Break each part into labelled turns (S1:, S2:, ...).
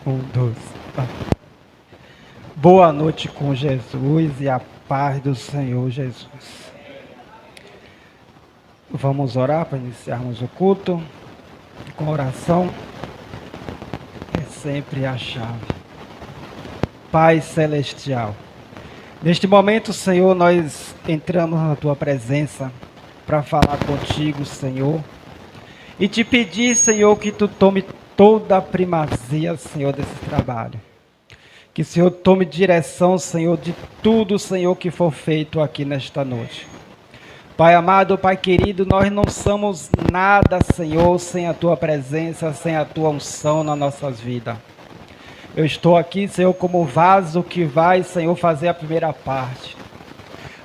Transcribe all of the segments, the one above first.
S1: Um, dois. Boa noite com Jesus e a paz do Senhor Jesus. Vamos orar para iniciarmos o culto. Com oração é sempre a chave. Pai Celestial, neste momento, Senhor, nós entramos na Tua presença para falar contigo, Senhor, e te pedir, Senhor, que Tu tome toda a primazia, Senhor, desse trabalho. Que o Senhor tome direção, Senhor, de tudo, Senhor, que for feito aqui nesta noite. Pai amado, Pai querido, nós não somos nada, Senhor, sem a Tua presença, sem a Tua unção nas nossas vidas. Eu estou aqui, Senhor, como vaso que vai, Senhor, fazer a primeira parte.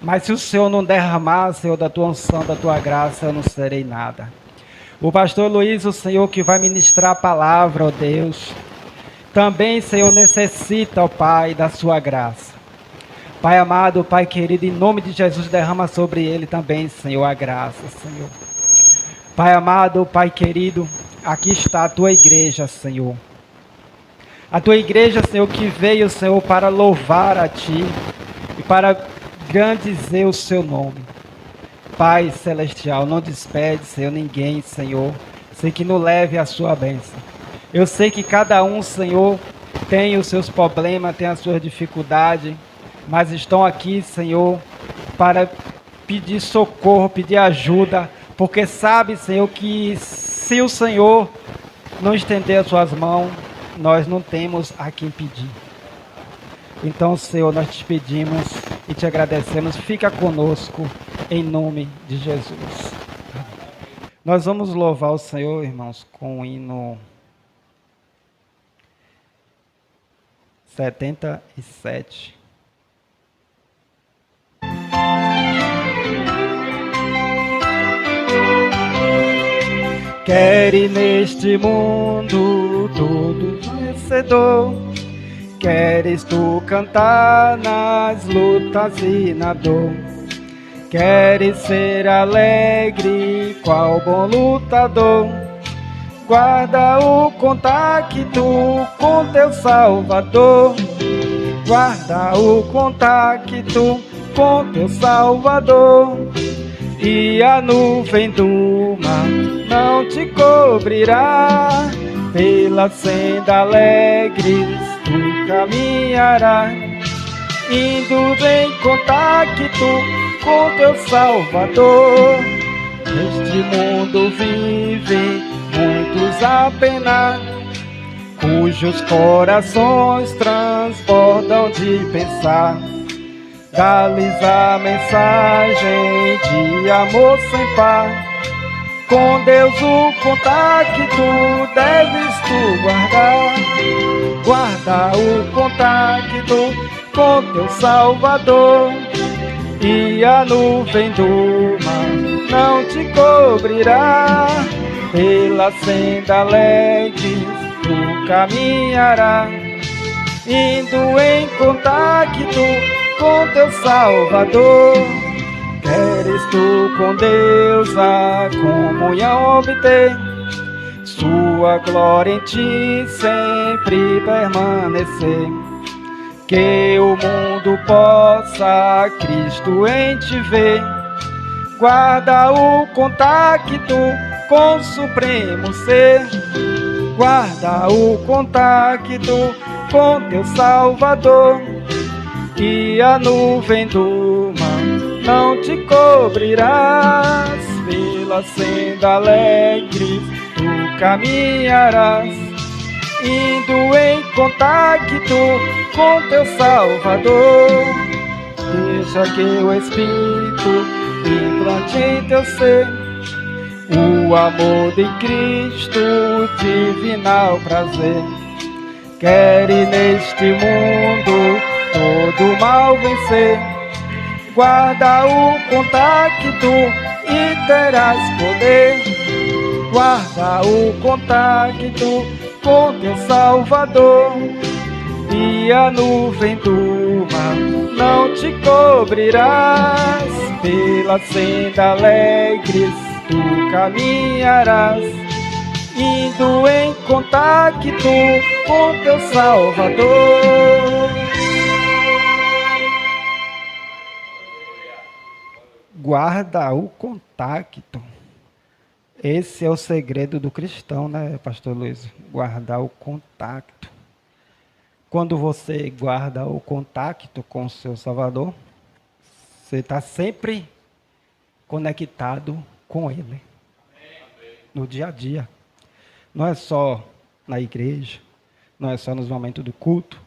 S1: Mas se o Senhor não derramar, Senhor, da Tua unção, da Tua graça, eu não serei nada. O pastor Luiz, o Senhor, que vai ministrar a palavra, ó Deus, também, Senhor, necessita, ó Pai, da sua graça. Pai amado, Pai querido, em nome de Jesus, derrama sobre ele também, Senhor, a graça, Senhor. Pai amado, Pai querido, aqui está a tua igreja, Senhor. A tua igreja, Senhor, que veio, Senhor, para louvar a Ti e para grandizer o Seu nome. Pai celestial, não despede, Senhor, ninguém, Senhor, sem que nos leve a sua bênção. Eu sei que cada um, Senhor, tem os seus problemas, tem as suas dificuldades, mas estão aqui, Senhor, para pedir socorro, pedir ajuda, porque sabe, Senhor, que se o Senhor não estender as suas mãos, nós não temos a quem pedir. Então, Senhor, nós te pedimos e te agradecemos. Fica conosco, em nome de Jesus. Nós vamos louvar o Senhor, irmãos, com o hino 77. Quere neste mundo todo vencedor, queres tu cantar nas lutas e na dor, queres ser alegre qual bom lutador, guarda o contacto com teu Salvador, guarda o contacto com teu Salvador, e a nuvem do mar não te cobrirá, pela senda alegres tu caminharás, indo em contacto com teu Salvador. Neste mundo vivem muitos a penar, cujos corações transbordam de pensar. Dá-lhes a mensagem de amor sem par. Com Deus o contacto deves tu guardar. Guarda o contacto com teu Salvador, e a nuvem do mar não te cobrirá. Pela senda alegre tu caminharás, indo em contacto com teu Salvador. Queres tu com Deus a comunhão obter, sua glória em ti sempre permanecer. Que o mundo possa Cristo em ti ver, guarda o contacto com o supremo ser, guarda o contacto com teu Salvador, e a nuvem do mar não te cobrirás. Pela senda alegre tu caminharás, indo em contacto com teu Salvador. Deixa que o Espírito implante em teu ser o amor de Cristo, o divinal prazer. Quere neste mundo todo mal vencer, guarda o contacto e terás poder. Guarda o contacto com teu Salvador, e a nuvem do mar não te cobrirás. Pela senda alegre tu caminharás, indo em contato com teu Salvador. Guarda o contato. Esse é o segredo do cristão, né, pastor Luiz? Guardar o contato. Quando você guarda o contato com o seu Salvador, você está sempre conectado com Ele. No dia a dia. Não é só na igreja, não é só nos momentos do culto,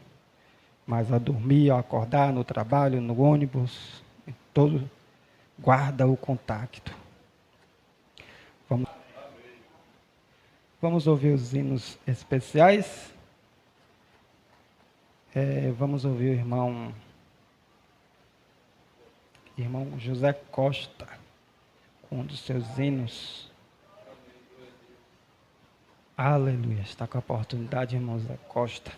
S1: mas a dormir, ao acordar, no trabalho, no ônibus, em todo, guarda o contato. Vamos ouvir os hinos especiais. Vamos ouvir o irmão José Costa, com um dos seus hinos. Aleluia. Está com a oportunidade, irmão José Costa.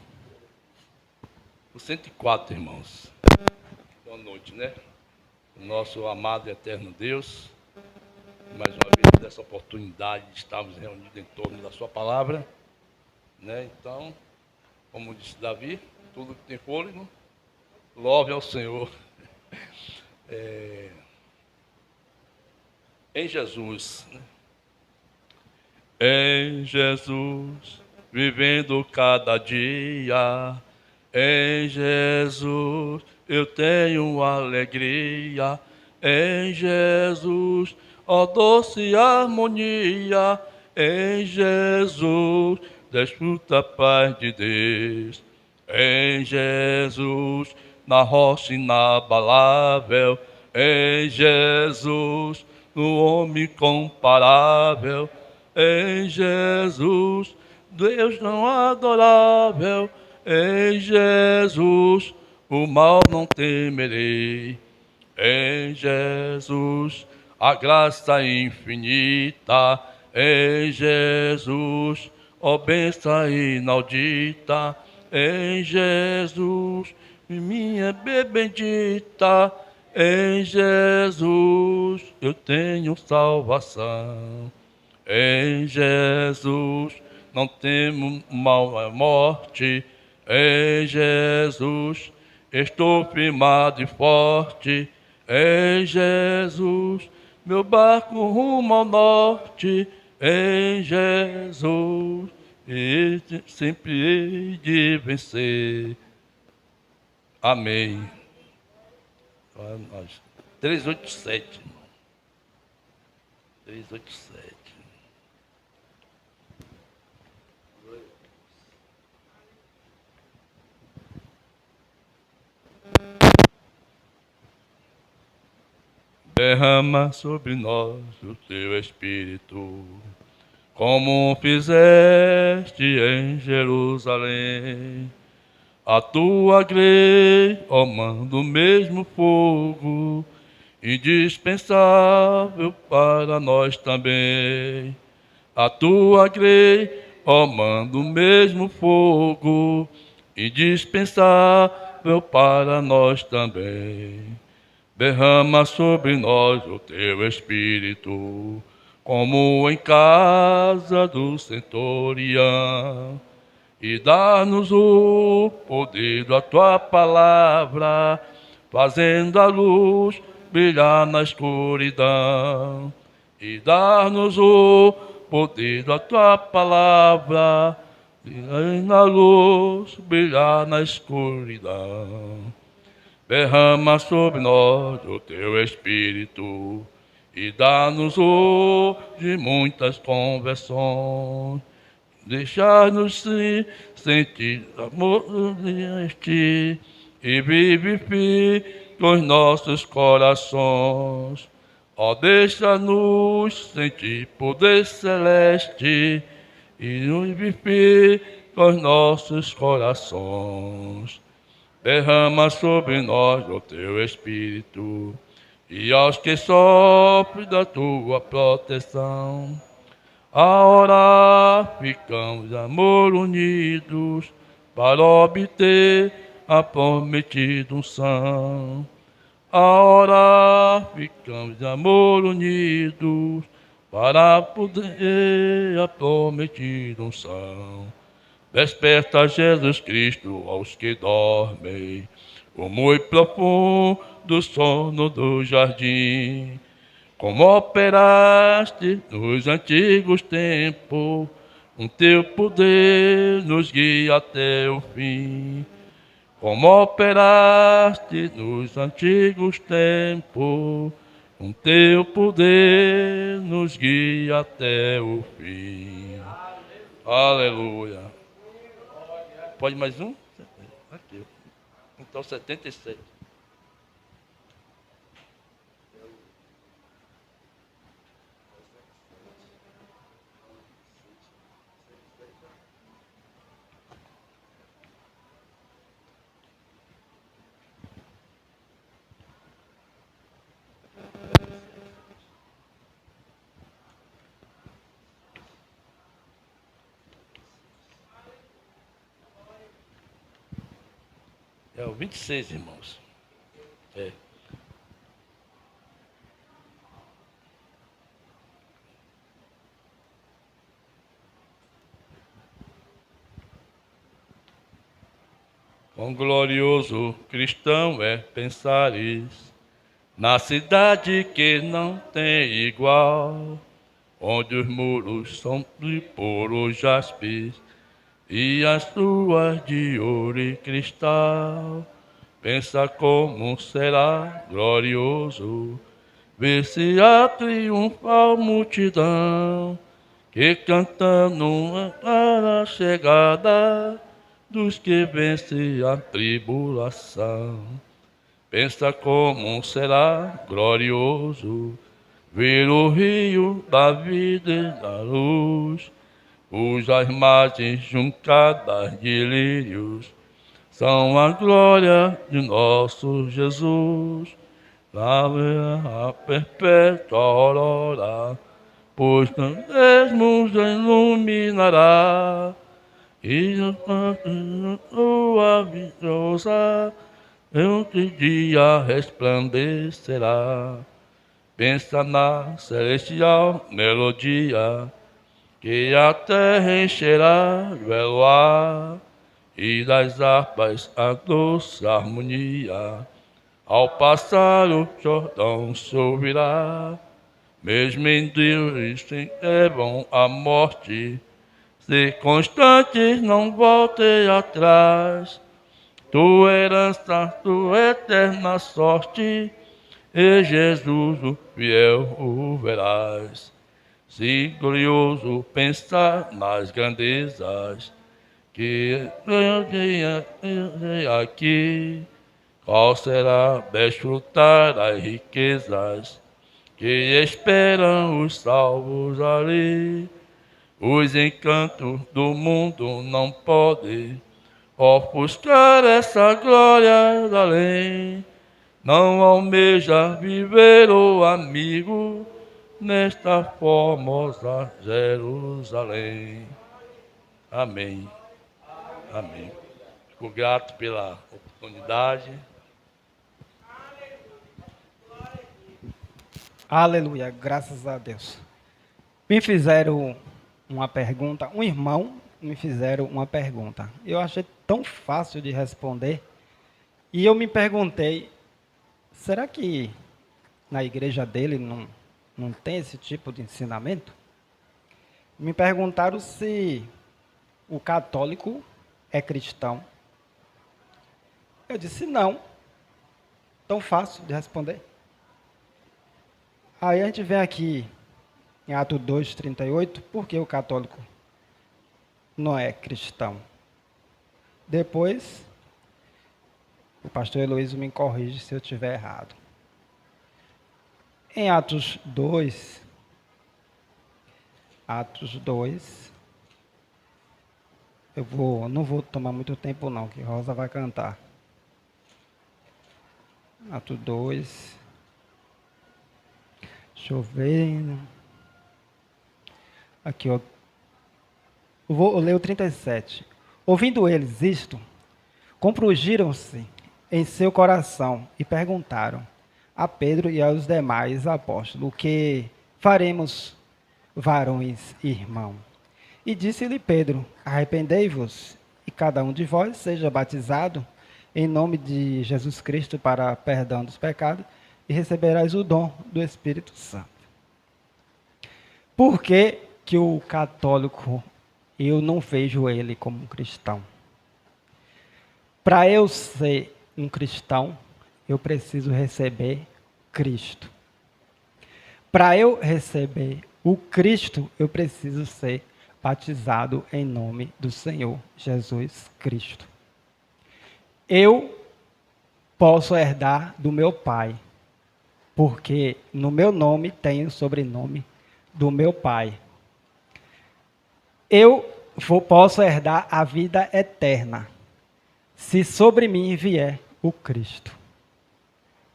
S2: O 104, irmãos. Boa noite, né? Nosso amado e eterno Deus, mais uma vez dessa oportunidade de estarmos reunidos em torno da sua palavra, né? Então, como disse Davi, tudo que tem fôlego, louve ao Senhor. Em Jesus, né? Em Jesus, vivendo cada dia, em Jesus eu tenho alegria, em Jesus, ó doce harmonia, em Jesus, desfruta a paz de Deus, em Jesus, na rocha inabalável, em Jesus, no homem comparável, em Jesus, Deus não adorável, em Jesus, o mal não temerei. Em Jesus, a graça infinita, em Jesus, ó bênção inaudita, em Jesus, minha bendita, em Jesus, eu tenho salvação. Em Jesus, não temo mal a morte. Em Jesus, estou firmado e forte. Em Jesus, meu barco rumo ao norte. Em Jesus, e sempre hei de vencer. Amém. 387. 387. Derrama sobre nós o teu Espírito, como fizeste em Jerusalém. A tua grei, ó manda o mesmo fogo, indispensável para nós também. A tua grei, ó manda o mesmo fogo, indispensável para nós também. Derrama sobre nós o teu Espírito, como em casa do centurião, e dá-nos o poder da tua palavra, fazendo a luz brilhar na escuridão. E dá-nos o poder da tua palavra, na luz brilhar na escuridão. Derrama sobre nós o teu Espírito e dá-nos hoje muitas conversões. Deixar-nos sentir amor neste e vivifica os nossos corações. Ó, deixa-nos sentir poder celeste e nos vivifica os nossos corações. Derrama sobre nós o teu Espírito, e aos que sofrem da tua proteção, a orar ficamos de amor unidos, para obter a prometida unção. A orar ficamos de amor unidos, para poder a prometida unção. Desperta Jesus Cristo aos que dormem, o muito profundo sono do jardim. Como operaste nos antigos tempos, o teu poder nos guia até o fim. Como operaste nos antigos tempos, com teu poder nos guia até o fim. Aleluia. Pode mais um? Aqui. Então, 77. É o 26, irmãos. É. Quão glorioso cristão é pensares na cidade que não tem igual, onde os muros são de puro jaspe e as ruas de ouro e cristal. Pensa como será glorioso ver-se a triunfal multidão que cantando a chegada dos que vencem a tribulação. Pensa como será glorioso ver o rio da vida e da luz, cujas margens juncadas de lírios são a glória de nosso Jesus. A perpétua aurora, pois mesmo iluminará, e a tua vitoriosa que dia resplandecerá. Pensa na celestial melodia que a terra encherá de belo ar, e das harpas a doce harmonia ao passar o Jordão se ouvirá. Mesmo em Deus é bom a morte, se constantes não volte atrás. Tua herança, tua eterna sorte, e Jesus o fiel o verás. Se glorioso pensar nas grandezas que aqui, qual será desfrutar as riquezas que esperam os salvos ali? Os encantos do mundo não podem ofuscar essa glória da além. Não almeja viver, o amigo, nesta formosa Jerusalém. Amém. Amém. Fico grato pela oportunidade.
S1: Aleluia, graças a Deus. Me fizeram uma pergunta, um irmão me fizeram uma pergunta. Eu achei tão fácil de responder. E eu me perguntei, será que na igreja dele não tem esse tipo de ensinamento? Me perguntaram se o católico é cristão. Eu disse não. Tão fácil de responder. Aí a gente vem aqui em Atos 2:38, por que o católico não é cristão? Depois, o pastor Heloísio me corrige se eu estiver errado. Em Atos 2, não vou tomar muito tempo não, que Rosa vai cantar. Atos 2, deixa eu ver. Aqui, ó. Eu vou ler o 37. Ouvindo eles isto, compungiram-se em seu coração e perguntaram a Pedro e aos demais apóstolos: o que faremos? varões irmãos. E disse-lhe Pedro: arrependei-vos, e cada um de vós seja batizado em nome de Jesus Cristo para perdão dos pecados, e receberás o dom do Espírito Santo. Por que que o católico, eu não vejo ele como um cristão? Para eu ser um cristão, eu preciso receber Cristo. Para eu receber o Cristo, eu preciso ser batizado em nome do Senhor Jesus Cristo. Eu posso herdar do meu Pai, porque no meu nome tem o sobrenome do meu Pai. Eu posso herdar a vida eterna, se sobre mim vier o Cristo.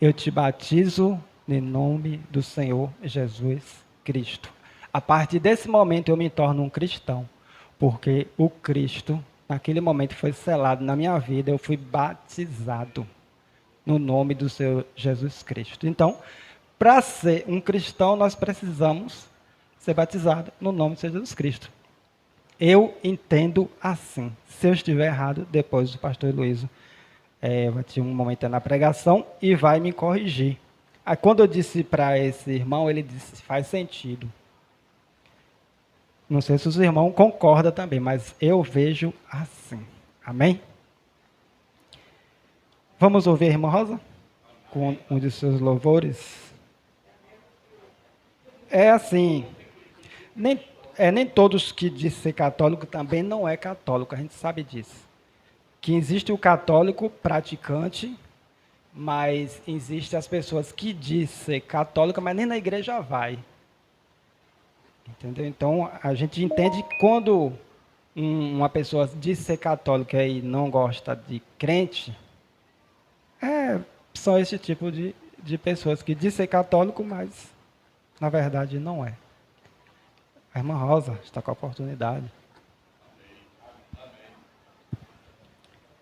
S1: Eu te batizo em nome do Senhor Jesus Cristo. A partir desse momento eu me torno um cristão, porque o Cristo, naquele momento, foi selado na minha vida, eu fui batizado no nome do Senhor Jesus Cristo. Então, para ser um cristão, nós precisamos ser batizados no nome do Senhor Jesus Cristo. Eu entendo assim. Se eu estiver errado, depois o pastor Luiz vai ter um momento na pregação e vai me corrigir. Aí, quando eu disse para esse irmão, ele disse, faz sentido. Não sei se os irmãos concordam também, mas eu vejo assim. Amém? Vamos ouvir a irmã Rosa? Com um de seus louvores. É assim, nem todos que dizem ser católico também não é católico, a gente sabe disso. Que existe o católico praticante, mas existem as pessoas que dizem ser católica, mas nem na igreja vai. Entendeu? Então, a gente entende que quando uma pessoa diz ser católica e não gosta de crente, são esse tipo de pessoas que dizem ser católico, mas na verdade não é. A irmã Rosa está com a oportunidade.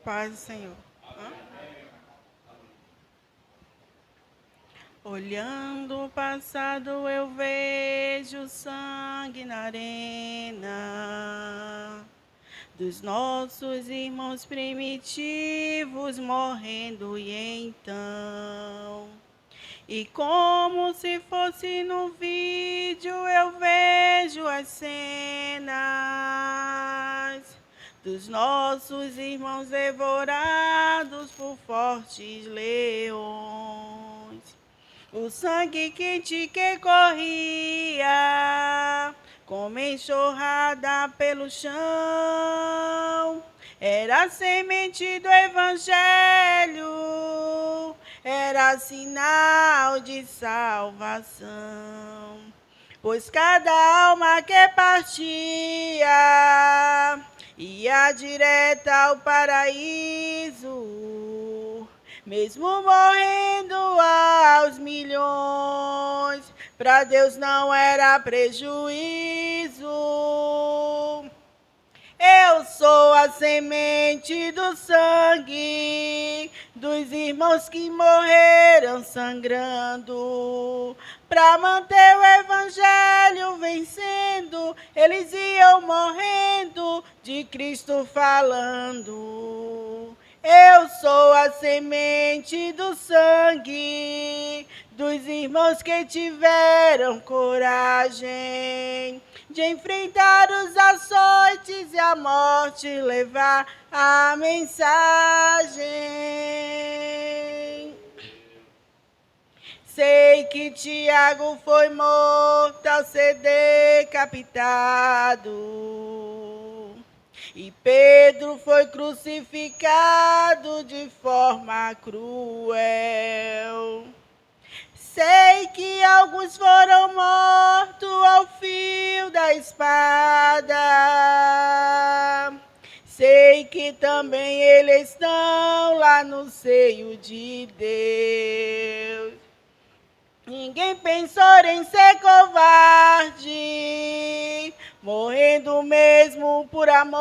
S3: Paz do Senhor. Olhando o passado, eu vejo sangue na arena dos nossos irmãos primitivos morrendo, e então, e como se fosse no vídeo, eu vejo as cenas dos nossos irmãos devorados por fortes leões. O sangue quente que corria como enxurrada pelo chão era a semente do Evangelho, era sinal de salvação. Pois cada alma que partia ia direta ao paraíso, mesmo morrendo aos milhões, para Deus não era prejuízo. Eu sou a semente do sangue dos irmãos que morreram sangrando para manter o evangelho vencendo. Eles iam morrendo, de Cristo falando. Eu sou a semente do sangue dos irmãos que tiveram coragem de enfrentar os açoites e a morte, levar a mensagem. Sei que Tiago foi morto ao ser decapitado, e Pedro foi crucificado de forma cruel. Sei que alguns foram mortos ao fio da espada. Sei que também eles estão lá no seio de Deus. Ninguém pensou em ser covarde, morrendo mesmo por amor.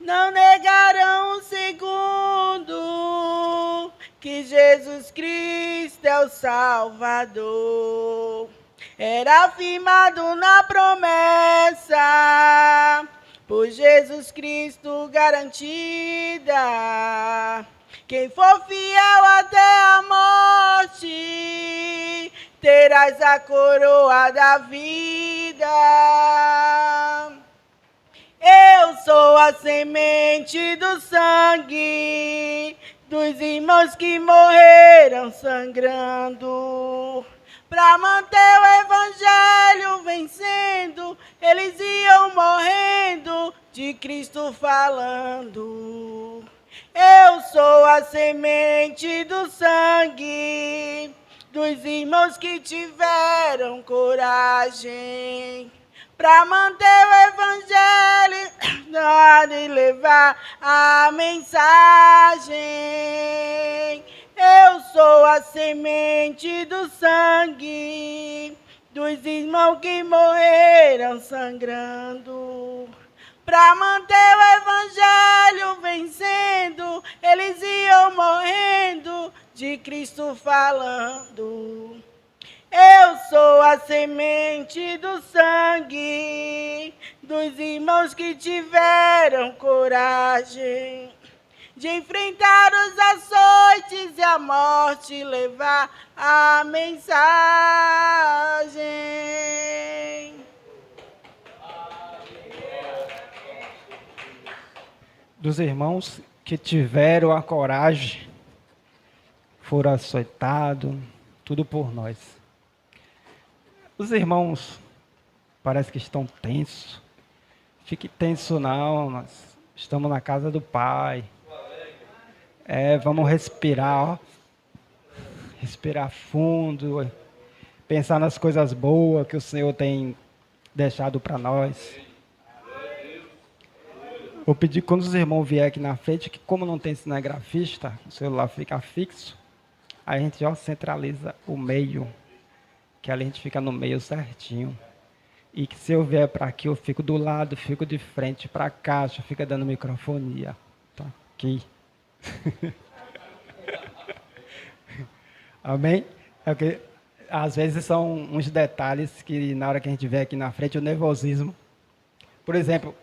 S3: Não negaram um segundo que Jesus Cristo é o Salvador. era firmado na promessa, por Jesus Cristo garantida. Quem for fiel até a morte, terás a coroa da vida. Eu sou a semente do sangue dos irmãos que morreram sangrando. Para manter o evangelho vencendo, eles iam morrendo, de Cristo falando. Eu sou a semente do sangue dos irmãos que tiveram coragem para manter o evangelho e levar a mensagem. Eu sou a semente do sangue dos irmãos que morreram sangrando. Para manter o evangelho vencendo, eles iam morrendo, de Cristo falando. Eu sou a semente do sangue dos irmãos que tiveram coragem de enfrentar os açoites e a morte e levar a mensagem.
S1: Dos irmãos que tiveram a coragem, foram açoitados, tudo por nós. Os irmãos parece que estão tensos. Fique tenso não, nós estamos na casa do Pai. Vamos respirar, ó. Respirar fundo, pensar nas coisas boas que o Senhor tem deixado para nós. Vou pedir quando os irmãos vierem aqui na frente, que como não tem cinegrafista, o celular fica fixo, aí a gente centraliza o meio, que ali a gente fica no meio certinho. E que se eu vier para aqui, eu fico do lado, fico de frente para a caixa, fica dando microfonia. Tá aqui. Amém? Porque às vezes são uns detalhes que na hora que a gente vê aqui na frente, o nervosismo. Por exemplo,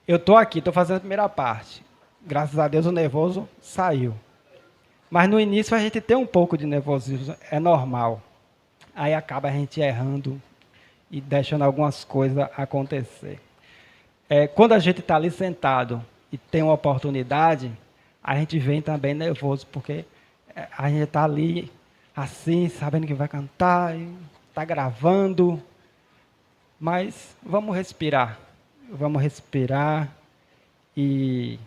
S1: eu estou aqui, estou fazendo a primeira parte. Graças a Deus o nervoso saiu. Mas no início a gente tem um pouco de nervosismo, é normal. Aí acaba a gente errando e deixando algumas coisas acontecer. Quando a gente está ali sentado e tem uma oportunidade, a gente vem também nervoso, porque a gente está ali assim, sabendo que vai cantar, está gravando. Mas vamos respirar e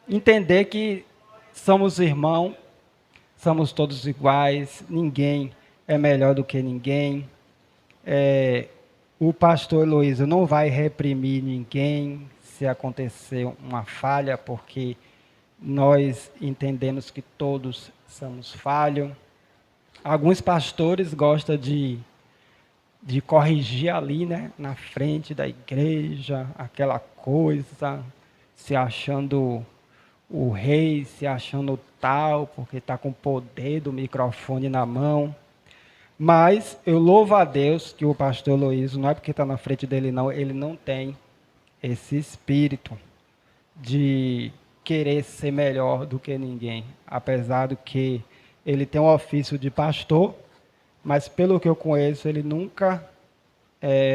S1: entender que somos irmãos, somos todos iguais, ninguém é melhor do que ninguém. O pastor Heloísio não vai reprimir ninguém se acontecer uma falha, porque nós entendemos que todos somos falhos. Alguns pastores gostam de corrigir ali, né, na frente da igreja, aquela coisa, se achando o rei, se achando tal, porque está com o poder do microfone na mão. Mas eu louvo a Deus que o pastor Heloísio, não é porque está na frente dele não, ele não tem esse espírito de querer ser melhor do que ninguém. Apesar do que ele tem um ofício de pastor, mas pelo que eu conheço, ele nunca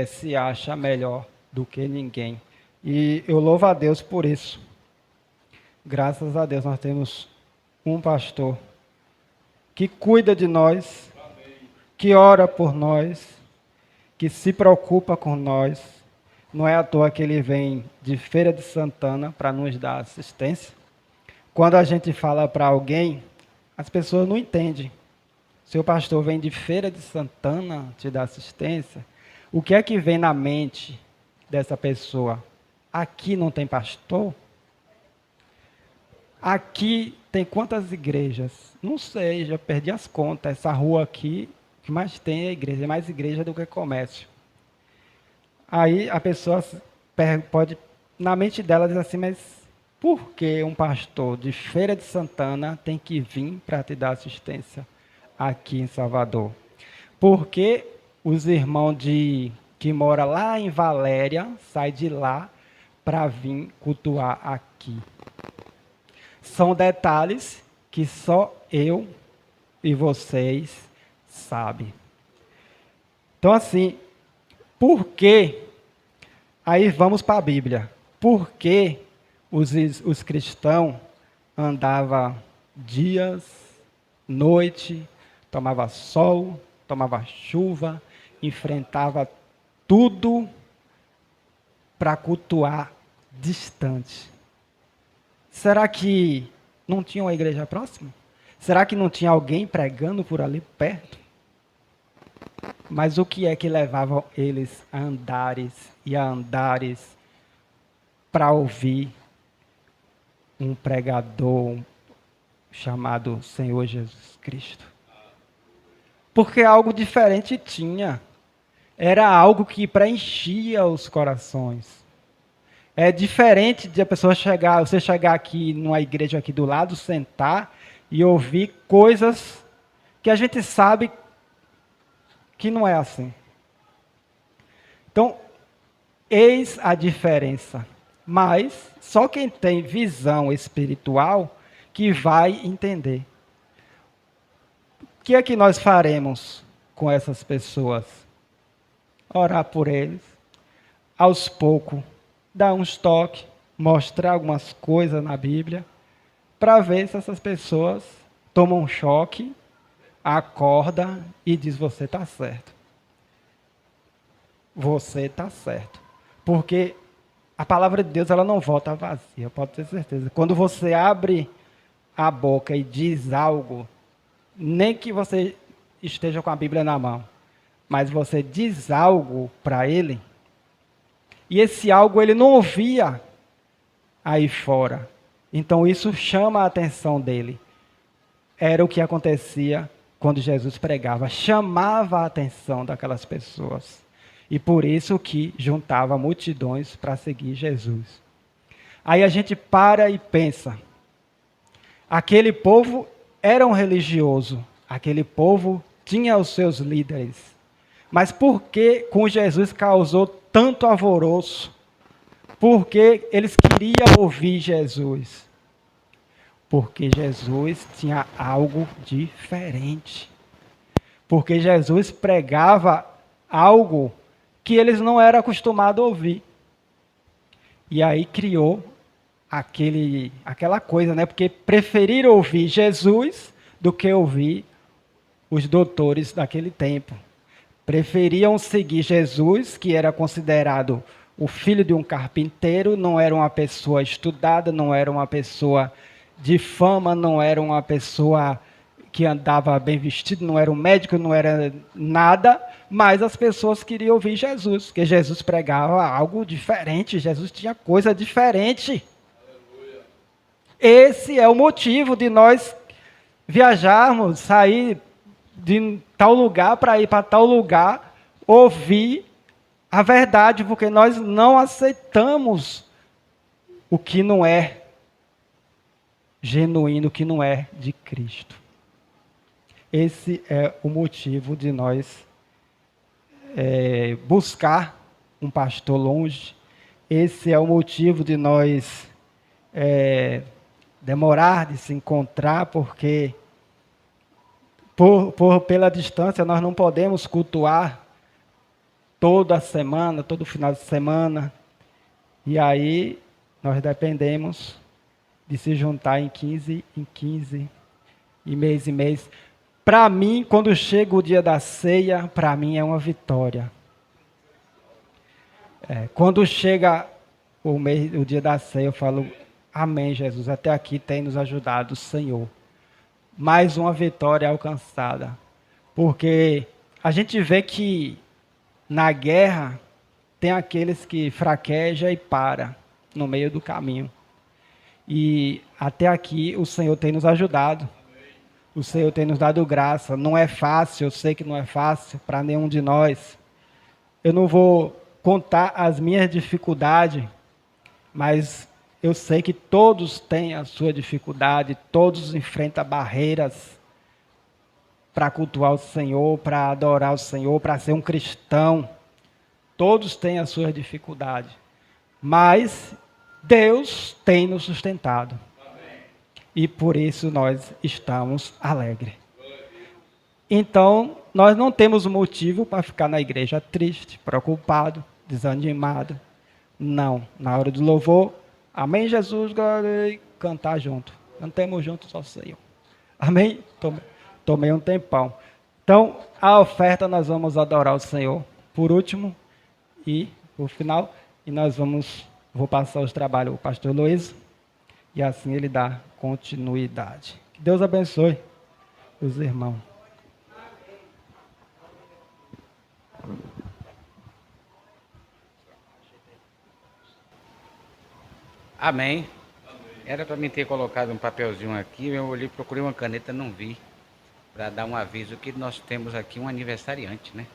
S1: se acha melhor do que ninguém. E eu louvo a Deus por isso. Graças a Deus nós temos um pastor que cuida de nós, que ora por nós, que se preocupa com nós. Não é à toa que ele vem de Feira de Santana para nos dar assistência. Quando a gente fala para alguém, as pessoas não entendem. Seu pastor vem de Feira de Santana te dar assistência. O que é que vem na mente dessa pessoa? Aqui não tem pastor? Aqui tem quantas igrejas? Não sei, já perdi as contas. Essa rua aqui, o que mais tem é igreja. É mais igreja do que comércio. Aí a pessoa pode, na mente dela, dizer assim, mas por que um pastor de Feira de Santana tem que vir para te dar assistência aqui em Salvador? Porque os irmãos que moram lá em Valéria saem de lá para vir cultuar aqui. São detalhes que só eu e vocês sabem. Então, assim, por que? Aí vamos para a Bíblia. Por que os cristãos andavam dias, noite, tomava sol, tomava chuva, enfrentava tudo para cultuar distante? Será que não tinha uma igreja próxima? Será que não tinha alguém pregando por ali perto? Mas o que é que levava eles a andares para ouvir um pregador chamado Senhor Jesus Cristo? Porque algo diferente tinha. Era algo que preenchia os corações. É diferente de a pessoa você chegar aqui numa igreja aqui do lado, sentar e ouvir coisas que a gente sabe que não é assim. Então, eis a diferença. Mas só quem tem visão espiritual que vai entender. O que é que nós faremos com essas pessoas? Orar por eles, aos poucos, dar uns toques, mostrar algumas coisas na Bíblia, para ver se essas pessoas tomam um choque, acorda e diz: você está certo. Você está certo. Porque a palavra de Deus ela não volta vazia, pode ter certeza. Quando você abre a boca e diz algo, nem que você esteja com a Bíblia na mão, mas você diz algo para ele, e esse algo ele não ouvia aí fora. Então isso chama a atenção dele. Era o que acontecia quando Jesus pregava, chamava a atenção daquelas pessoas. E por isso que juntava multidões para seguir Jesus. Aí a gente para e pensa, aquele povo era um religioso, aquele povo tinha os seus líderes. Mas por que com Jesus causou tanto alvoroço? Porque eles queriam ouvir Jesus. Porque Jesus tinha algo diferente. Porque Jesus pregava algo que eles não eram acostumados a ouvir. E aí criou aquela coisa, né? Porque preferiram ouvir Jesus do que ouvir os doutores daquele tempo. Preferiam seguir Jesus, que era considerado o filho de um carpinteiro, não era uma pessoa estudada, não era uma pessoa de fama, não era uma pessoa que andava bem vestido, não era um médico, não era nada, mas as pessoas queriam ouvir Jesus, porque Jesus pregava algo diferente, Jesus tinha coisa diferente. Esse é o motivo de nós viajarmos, sair de tal lugar para ir para tal lugar, ouvir a verdade, porque nós não aceitamos o que não é genuíno, o que não é de Cristo. Esse é o motivo de nós buscar um pastor longe. Esse é o motivo de nós demorar de se encontrar, porque pela distância nós não podemos cultuar toda semana, todo final de semana. E aí nós dependemos de se juntar em 15 em 15, e mês. Para mim, quando chega o dia da ceia, para mim é uma vitória. Quando chega o dia da ceia, eu falo: amém, Jesus, até aqui tem nos ajudado o Senhor. Mais uma vitória alcançada. Porque a gente vê que na guerra tem aqueles que fraquejam e param no meio do caminho. E até aqui o Senhor tem nos ajudado. O Senhor tem nos dado graça. Não é fácil, eu sei que não é fácil para nenhum de nós. Eu não vou contar as minhas dificuldades, mas eu sei que todos têm a sua dificuldade, todos enfrentam barreiras. para cultuar o Senhor, para adorar o Senhor, para ser um cristão. Todos têm as suas dificuldades. Mas Deus tem nos sustentado. E por isso nós estamos alegres. Então, nós não temos motivo para ficar na igreja triste, preocupado, desanimado. Não. Na hora do louvor, amém, Jesus, glória, e cantar junto. Cantemos juntos ao Senhor. Amém? Tomei um tempão. Então, a oferta nós vamos adorar o Senhor. Por último, e por final, e vou passar os trabalhos ao pastor Luiz, e assim ele dá continuidade. Que Deus abençoe os irmãos.
S4: Amém. Era para mim ter colocado um papelzinho aqui, eu olhei, procurei uma caneta, não vi, para dar um aviso que nós temos aqui um aniversariante, né?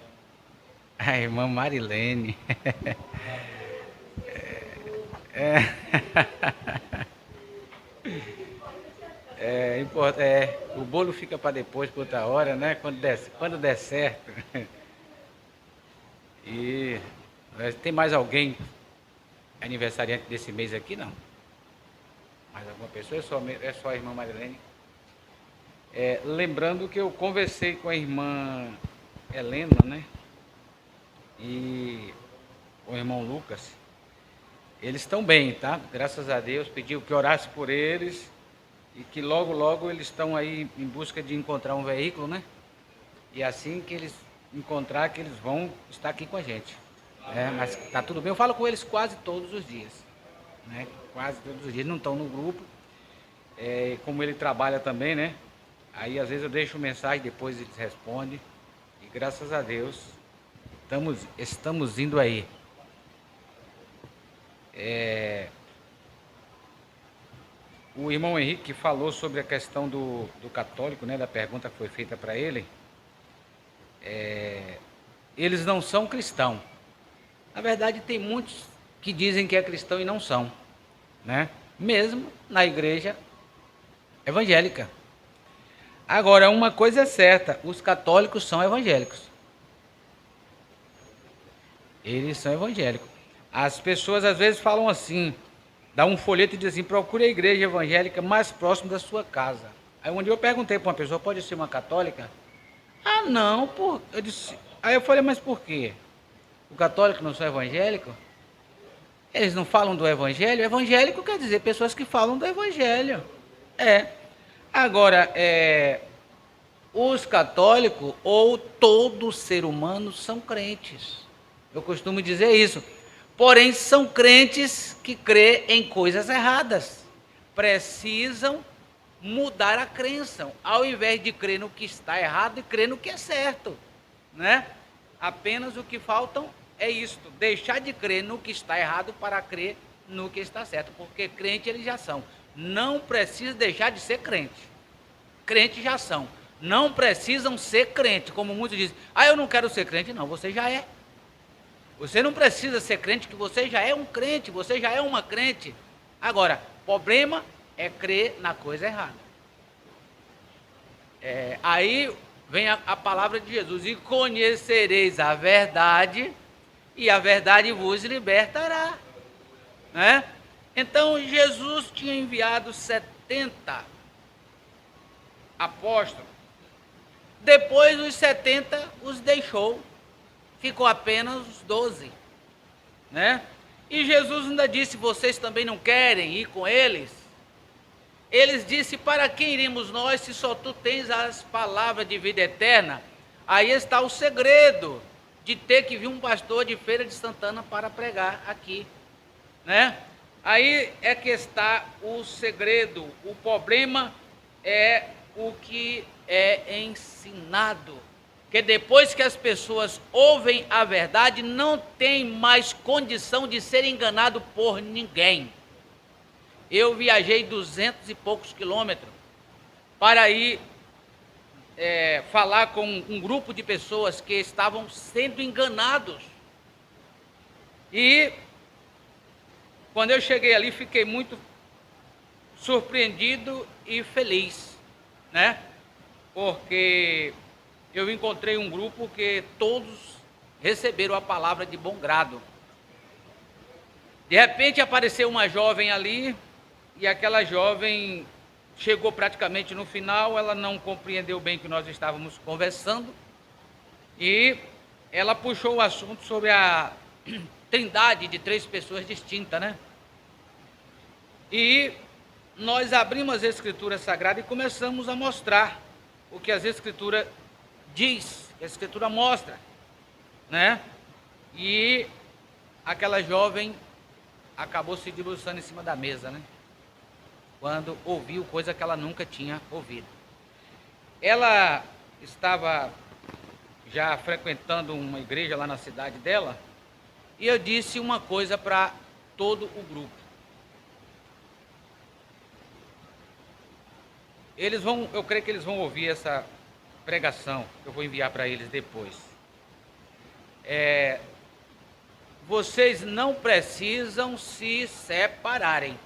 S4: A irmã Marilene. O bolo fica para depois, para outra hora, né? Quando der certo. E tem mais alguém aniversariante desse mês aqui? Não. Mais alguma pessoa? É só a irmã Marilene. Lembrando que eu conversei com a irmã Helena, né? E o irmão Lucas. Eles estão bem, tá? Graças a Deus. Pediu que orasse por eles e que logo, logo eles estão aí em busca de encontrar um veículo, né? E assim que eles encontrar, que eles vão estar aqui com a gente. Mas tá tudo bem. Eu falo com eles quase todos os dias, né? Quase todos os dias. Não estão no grupo. Como ele trabalha também, né? Aí às vezes eu deixo mensagem, depois eles respondem. E graças a Deus estamos indo aí. O irmão Henrique falou sobre a questão do católico, né? Da pergunta que foi feita para ele. Eles não são cristãos. Na verdade, tem muitos que dizem que é cristão e não são, né? Mesmo na igreja evangélica. Agora, uma coisa é certa, os católicos são evangélicos. Eles são evangélicos. As pessoas às vezes falam assim, dá um folheto e diz assim, procure a igreja evangélica mais próxima da sua casa. Aí um dia eu perguntei para uma pessoa, pode ser uma católica? Ah, não, eu disse. Aí eu falei, mas por quê? O católico não são evangélico? Eles não falam do evangelho? Evangélico quer dizer pessoas que falam do evangelho. Agora, os católicos ou todo ser humano são crentes. Eu costumo dizer isso. Porém, são crentes que crêem em coisas erradas. Precisam mudar a crença, ao invés de crer no que está errado e crer no que é certo, né? Apenas o que faltam é isto, deixar de crer no que está errado para crer no que está certo, porque crente eles já são. Não precisa deixar de ser crente. Crente já são. Não precisam ser crente, como muitos dizem. Eu não quero ser crente. Não, você já é. Você não precisa ser crente, que você já é um crente, você já é uma crente. Agora, o problema é crer na coisa errada. Aí vem a palavra de Jesus, e conhecereis a verdade, e a verdade vos libertará, né? Então Jesus tinha enviado 70 apóstolos, depois os 70 os deixou, ficou apenas os 12, né? E Jesus ainda disse, vocês também não querem ir com eles? Eles disse, para quem iremos nós, se só tu tens as palavras de vida eterna? Aí está o segredo de ter que vir um pastor de Feira de Santana para pregar aqui, né? Aí é que está o segredo. O problema é o que é ensinado. Que depois que as pessoas ouvem a verdade, não tem mais condição de ser enganado por ninguém. Eu viajei 200 e poucos quilômetros para ir falar com um grupo de pessoas que estavam sendo enganados. E quando eu cheguei ali, fiquei muito surpreendido e feliz, né? Porque eu encontrei um grupo que todos receberam a palavra de bom grado. De repente apareceu uma jovem ali, e aquela jovem chegou praticamente no final, ela não compreendeu bem o que nós estávamos conversando, e ela puxou o assunto sobre a trindade de 3 pessoas distintas, né? E nós abrimos as Escrituras Sagradas e começamos a mostrar o que as Escrituras diz, que a Escritura mostra, né? E aquela jovem acabou se debruçando em cima da mesa, né? Quando ouviu coisa que ela nunca tinha ouvido. Ela estava já frequentando uma igreja lá na cidade dela, e eu disse uma coisa para todo o grupo. Eu creio que eles vão ouvir essa pregação, que eu vou enviar para eles depois. Vocês não precisam se separarem.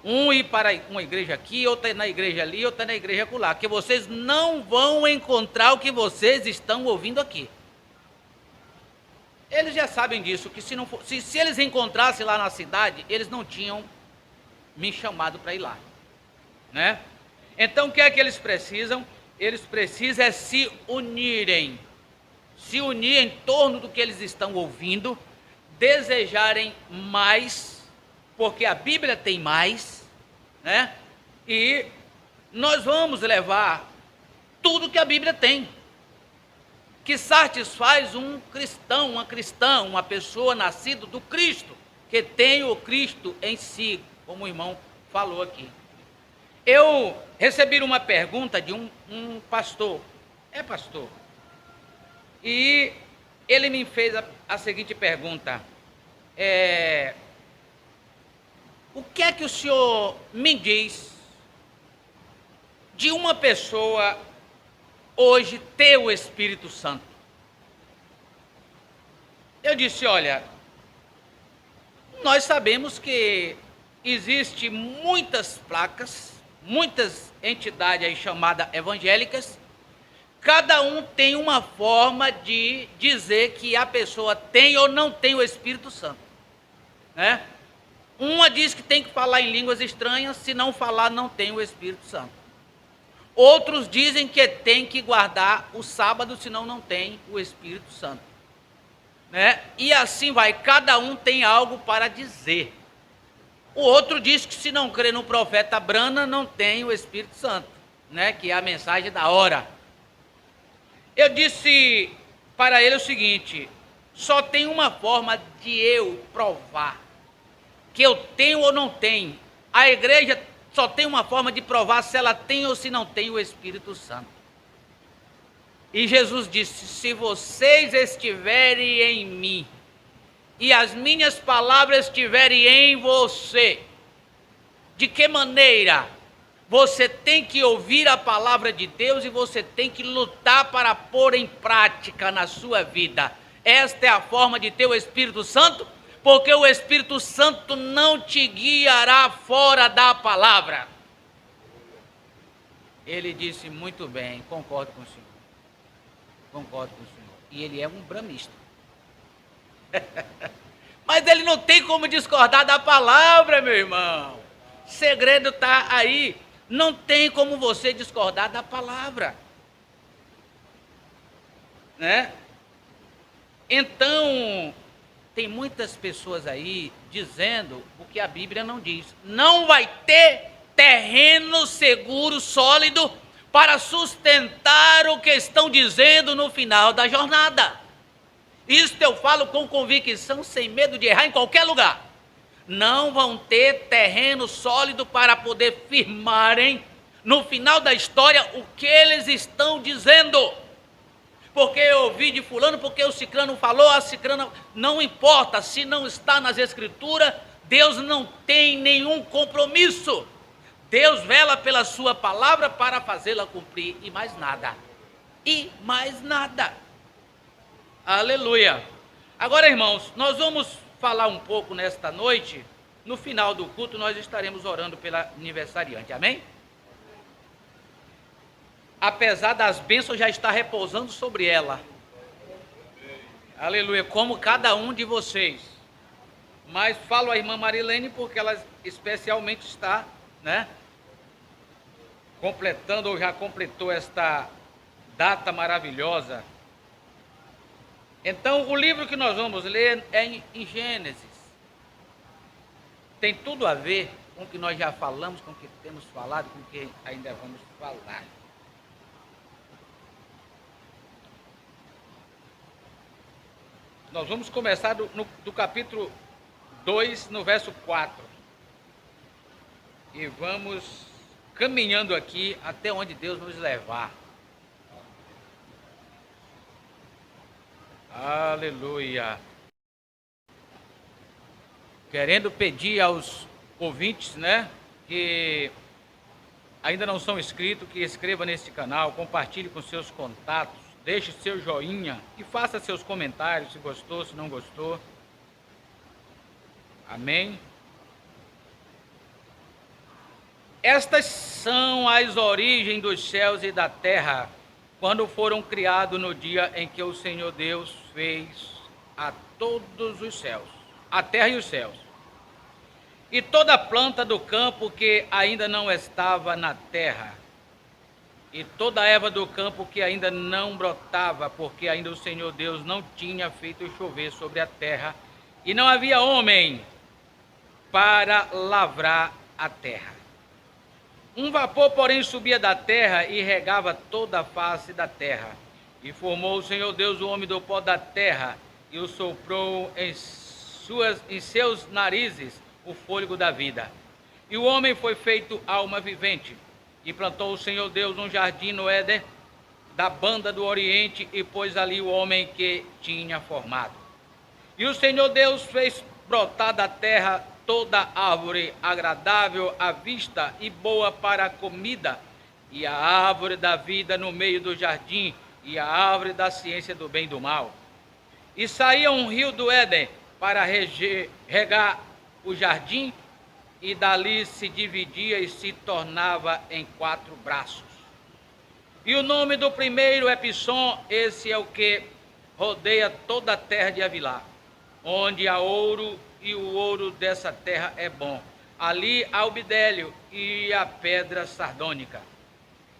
S4: Um ir para uma igreja aqui, outra na igreja ali, outra na igreja acolá, que vocês não vão encontrar o que vocês estão ouvindo aqui. Eles já sabem disso, que se eles encontrassem lá na cidade, eles não tinham me chamado para ir lá, né? Então o que é que eles precisam? Eles precisam se unirem em torno do que eles estão ouvindo, desejarem mais, porque a Bíblia tem mais, né? E nós vamos levar tudo que a Bíblia tem, que satisfaz um cristão, uma cristã, uma pessoa nascida do Cristo, que tem o Cristo em si, como o irmão falou aqui. Eu recebi uma pergunta de um pastor, pastor, e ele me fez a seguinte pergunta: o que é que o senhor me diz de uma pessoa hoje ter o Espírito Santo? Eu disse: olha, nós sabemos que existe muitas placas, muitas entidades aí chamadas evangélicas, cada um tem uma forma de dizer que a pessoa tem ou não tem o Espírito Santo, né? Uma diz que tem que falar em línguas estranhas, se não falar não tem o Espírito Santo. Outros dizem que tem que guardar o sábado, senão não tem o Espírito Santo, né? E assim vai, cada um tem algo para dizer. O outro diz que se não crê no profeta Brana, não tem o Espírito Santo, né? Que é a mensagem da hora. Eu disse para ele o seguinte: só tem uma forma de eu provar que eu tenho ou não tenho. A igreja só tem uma forma de provar se ela tem ou se não tem o Espírito Santo. E Jesus disse: se vocês estiverem em mim e as minhas palavras estiverem em você, de que maneira? Você tem que ouvir a palavra de Deus e você tem que lutar para pôr em prática na sua vida. Esta é a forma de ter o Espírito Santo, porque o Espírito Santo não te guiará fora da palavra. Ele disse: muito bem, concordo com o senhor. Concordo com o senhor. E ele é um bramista. Mas ele não tem como discordar da palavra, meu irmão. O segredo está aí. Não tem como você discordar da palavra, né? Então, tem muitas pessoas aí dizendo o que a Bíblia não diz. Não vai ter terreno seguro, sólido, para sustentar o que estão dizendo no final da jornada. Isto eu falo com convicção, sem medo de errar em qualquer lugar. Não vão ter terreno sólido para poder firmarem no final da história o que eles estão dizendo. Porque eu ouvi de fulano, porque o cicrano falou, a cicrana, não importa, se não está nas escrituras, Deus não tem nenhum compromisso. Deus vela pela sua palavra para fazê-la cumprir, e mais nada. E mais nada. Aleluia. Agora, irmãos, nós vamos falar um pouco nesta noite. No final do culto nós estaremos orando pela aniversariante, amém? apesar das bênçãos, já está repousando sobre ela. Aleluia, como cada um de vocês. Mas falo a irmã Marilene porque ela especialmente está, né, completando ou já completou esta data maravilhosa. Então, o livro que nós vamos ler é em Gênesis. Tem tudo a ver com o que nós já falamos, com o que temos falado, com o que ainda vamos falar. Nós vamos começar do capítulo 2, no verso 4. E vamos caminhando aqui até onde Deus nos levar. Aleluia. Querendo pedir aos ouvintes, né, que ainda não são inscritos, que inscreva nesse canal, compartilhe com seus contatos, deixe seu joinha e faça seus comentários, se gostou, se não gostou. Amém? Estas são as origens dos céus e da terra, quando foram criados no dia em que o Senhor Deus fez a todos os céus, a terra e os céus, e toda a planta do campo que ainda não estava na terra, e toda a erva do campo que ainda não brotava, porque ainda o Senhor Deus não tinha feito chover sobre a terra, e não havia homem para lavrar a terra. Um vapor, porém, subia da terra e regava toda a face da terra. E formou o Senhor Deus o homem do pó da terra, e o soprou em seus narizes o fôlego da vida. E o homem foi feito alma vivente. E plantou o Senhor Deus um jardim no Éden, da banda do Oriente, e pôs ali o homem que tinha formado. E o Senhor Deus fez brotar da terra toda árvore agradável à vista e boa para a comida, e a árvore da vida no meio do jardim, e a árvore da ciência do bem e do mal. E saía um rio do Éden para regar o jardim, e dali se dividia e se tornava em 4 braços. E o nome do primeiro é Pisson, esse é o que rodeia toda a terra de Havilá, onde há ouro, e o ouro dessa terra é bom. Ali há o bidélio e a pedra sardônica.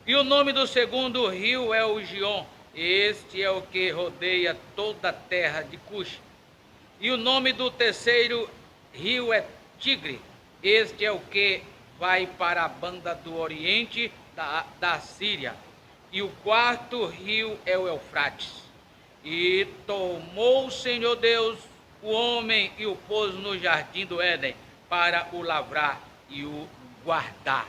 S4: E o nome do segundo rio é o Gion, este é o que rodeia toda a terra de Cush. E o nome do terceiro rio é Tigre, este é o que vai para a banda do Oriente da Síria. E o quarto rio é o Eufrates. E tomou o Senhor Deus o homem e o pôs no jardim do Éden para o lavrar e o guardar.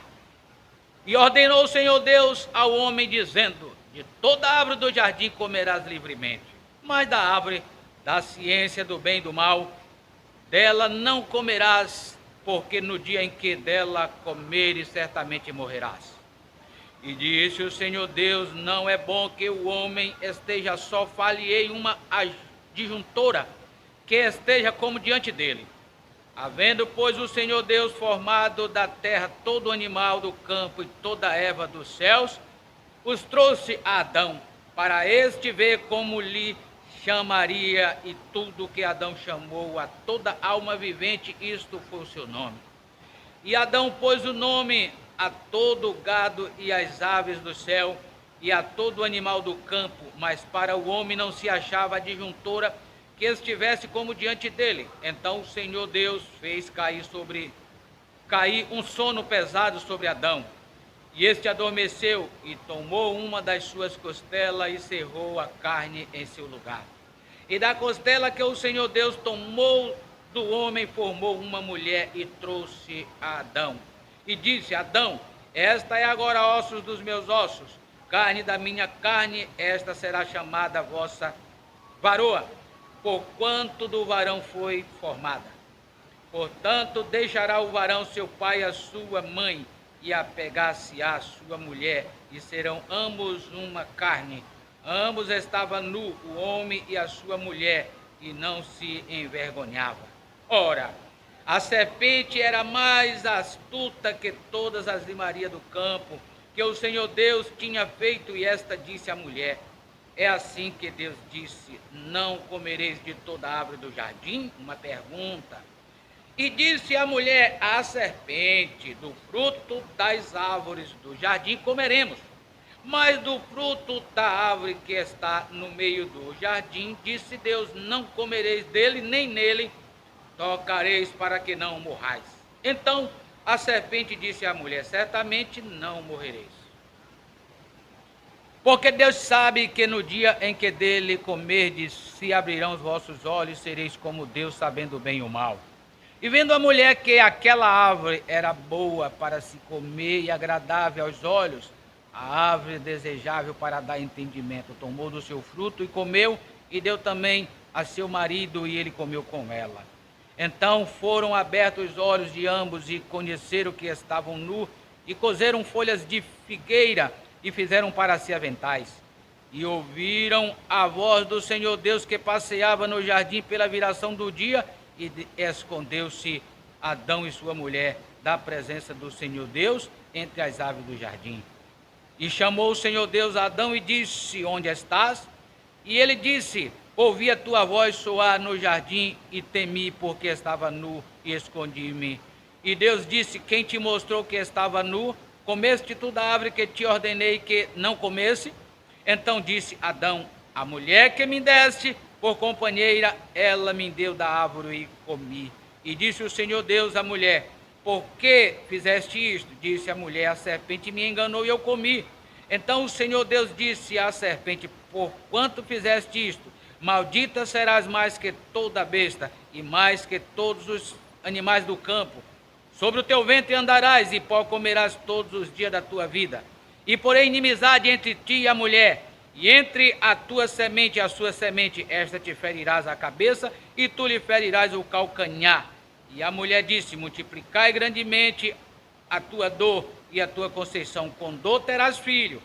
S4: E ordenou o Senhor Deus ao homem, dizendo: de toda árvore do jardim comerás livremente, mas da árvore da ciência do bem e do mal, dela não comerás, porque no dia em que dela comeres, certamente morrerás. E disse o Senhor Deus: não é bom que o homem esteja só, far-lhe-ei uma adjuntora, que esteja como diante dele. Havendo, pois, o Senhor Deus formado da terra todo animal do campo e toda a erva dos céus, os trouxe a Adão, para este ver como lhe chamaria, e tudo que Adão chamou a toda alma vivente, isto foi o seu nome. E Adão pôs o nome a todo o gado e às aves do céu, e a todo animal do campo, mas para o homem não se achava adjuntora que estivesse como diante dele. Então o Senhor Deus fez cair um sono pesado sobre Adão, e este adormeceu, e tomou uma das suas costelas e cerrou a carne em seu lugar. E da costela que o Senhor Deus tomou do homem, formou uma mulher e trouxe a Adão. E disse: Adão, esta é agora ossos dos meus ossos, carne da minha carne, esta será chamada vossa varoa, porquanto do varão foi formada. Portanto, deixará o varão seu pai e a sua mãe, e apegar-se-á à sua mulher, e serão ambos uma carne. Ambos estavam nus, o homem e a sua mulher, e não se envergonhava. Ora, a serpente era mais astuta que todas as de Maria do campo, que o Senhor Deus tinha feito, e esta disse à mulher: é assim que Deus disse: não comereis de toda a árvore do jardim? Uma pergunta. E disse a mulher à serpente: do fruto das árvores do jardim comeremos, mas do fruto da árvore que está no meio do jardim, disse Deus: não comereis dele, nem nele tocareis, para que não morrais. Então a serpente disse à mulher: certamente não morrereis. Porque Deus sabe que no dia em que dele comerdes, se abrirão os vossos olhos, sereis como Deus, sabendo o bem e o mal. E vendo a mulher que aquela árvore era boa para se comer e agradável aos olhos, a árvore desejável para dar entendimento, tomou do seu fruto e comeu, e deu também a seu marido, e ele comeu com ela. Então foram abertos os olhos de ambos, e conheceram que estavam nus, e coseram folhas de figueira, e fizeram para si aventais. E ouviram a voz do Senhor Deus que passeava no jardim pela viração do dia, e escondeu-se Adão e sua mulher da presença do Senhor Deus entre as árvores do jardim. E chamou o Senhor Deus a Adão e disse: onde estás? E ele disse: ouvi a tua voz soar no jardim, e temi, porque estava nu, e escondi-me. E Deus disse: quem te mostrou que estava nu? Comeste tu da árvore que te ordenei que não comesse? Então disse Adão: a mulher que me deste por companheira, ela me deu da árvore e comi. E disse o Senhor Deus à mulher: por que fizeste isto? Disse a mulher: a serpente me enganou e eu comi. Então o Senhor Deus disse à serpente: por quanto fizeste isto? Maldita serás mais que toda besta, e mais que todos os animais do campo. Sobre o teu ventre andarás, e pó comerás todos os dias da tua vida. E porém inimizade entre ti e a mulher, e entre a tua semente e a sua semente, esta te ferirás a cabeça, e tu lhe ferirás o calcanhar. E a mulher disse: multiplicai grandemente a tua dor e a tua conceição, com dor terás filho,